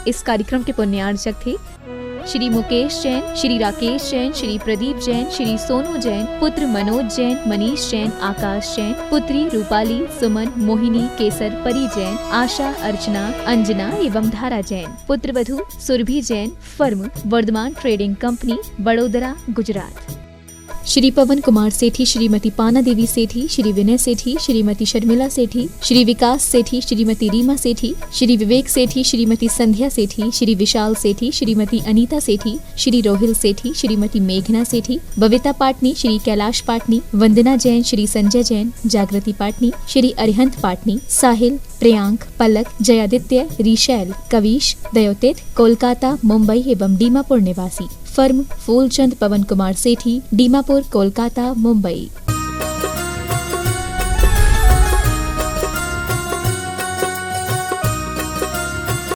इस कार्यक्रम के पुण्यार्चक थे श्री मुकेश जैन, श्री राकेश जैन, श्री प्रदीप जैन, श्री सोनू जैन, पुत्र मनोज जैन, मनीष जैन, आकाश जैन, पुत्री रूपाली, सुमन, मोहिनी, केसर, परी जैन, आशा, अर्चना, अंजना एवं धारा जैन, पुत्र वधू Surbhi Jain, firm Vardhman trading company, Badodara, Gujarat. Shri Pawan Kumar Sethi, Shrimati Pana Devi सेठी, श्री विनय सेठी, श्रीमती शर्मिला सेठी, श्री विकास सेठी, श्रीमती रीमा सेठी, श्री विवेक सेठी, श्रीमती संध्या सेठी, श्री विशाल सेठी, श्रीमती अनीता सेठी, श्री रोहिल सेठी, श्रीमती मेघना सेठी, बविता पाटनी, श्री कैलाश पाटनी, वंदना जैन, श्री संजय जैन, जागृति पाटनी, श्री अरिहंत पाटनी, साहिल, प्रियांक, पलक, जयादित्य, रिशैल, कविश, दयोतित, कोलकाता, मुंबई एवं दीमापुर निवासी। फर्म फूलचंद पवन कुमार सेठी, दीमापुर, कोलकाता, मुंबई।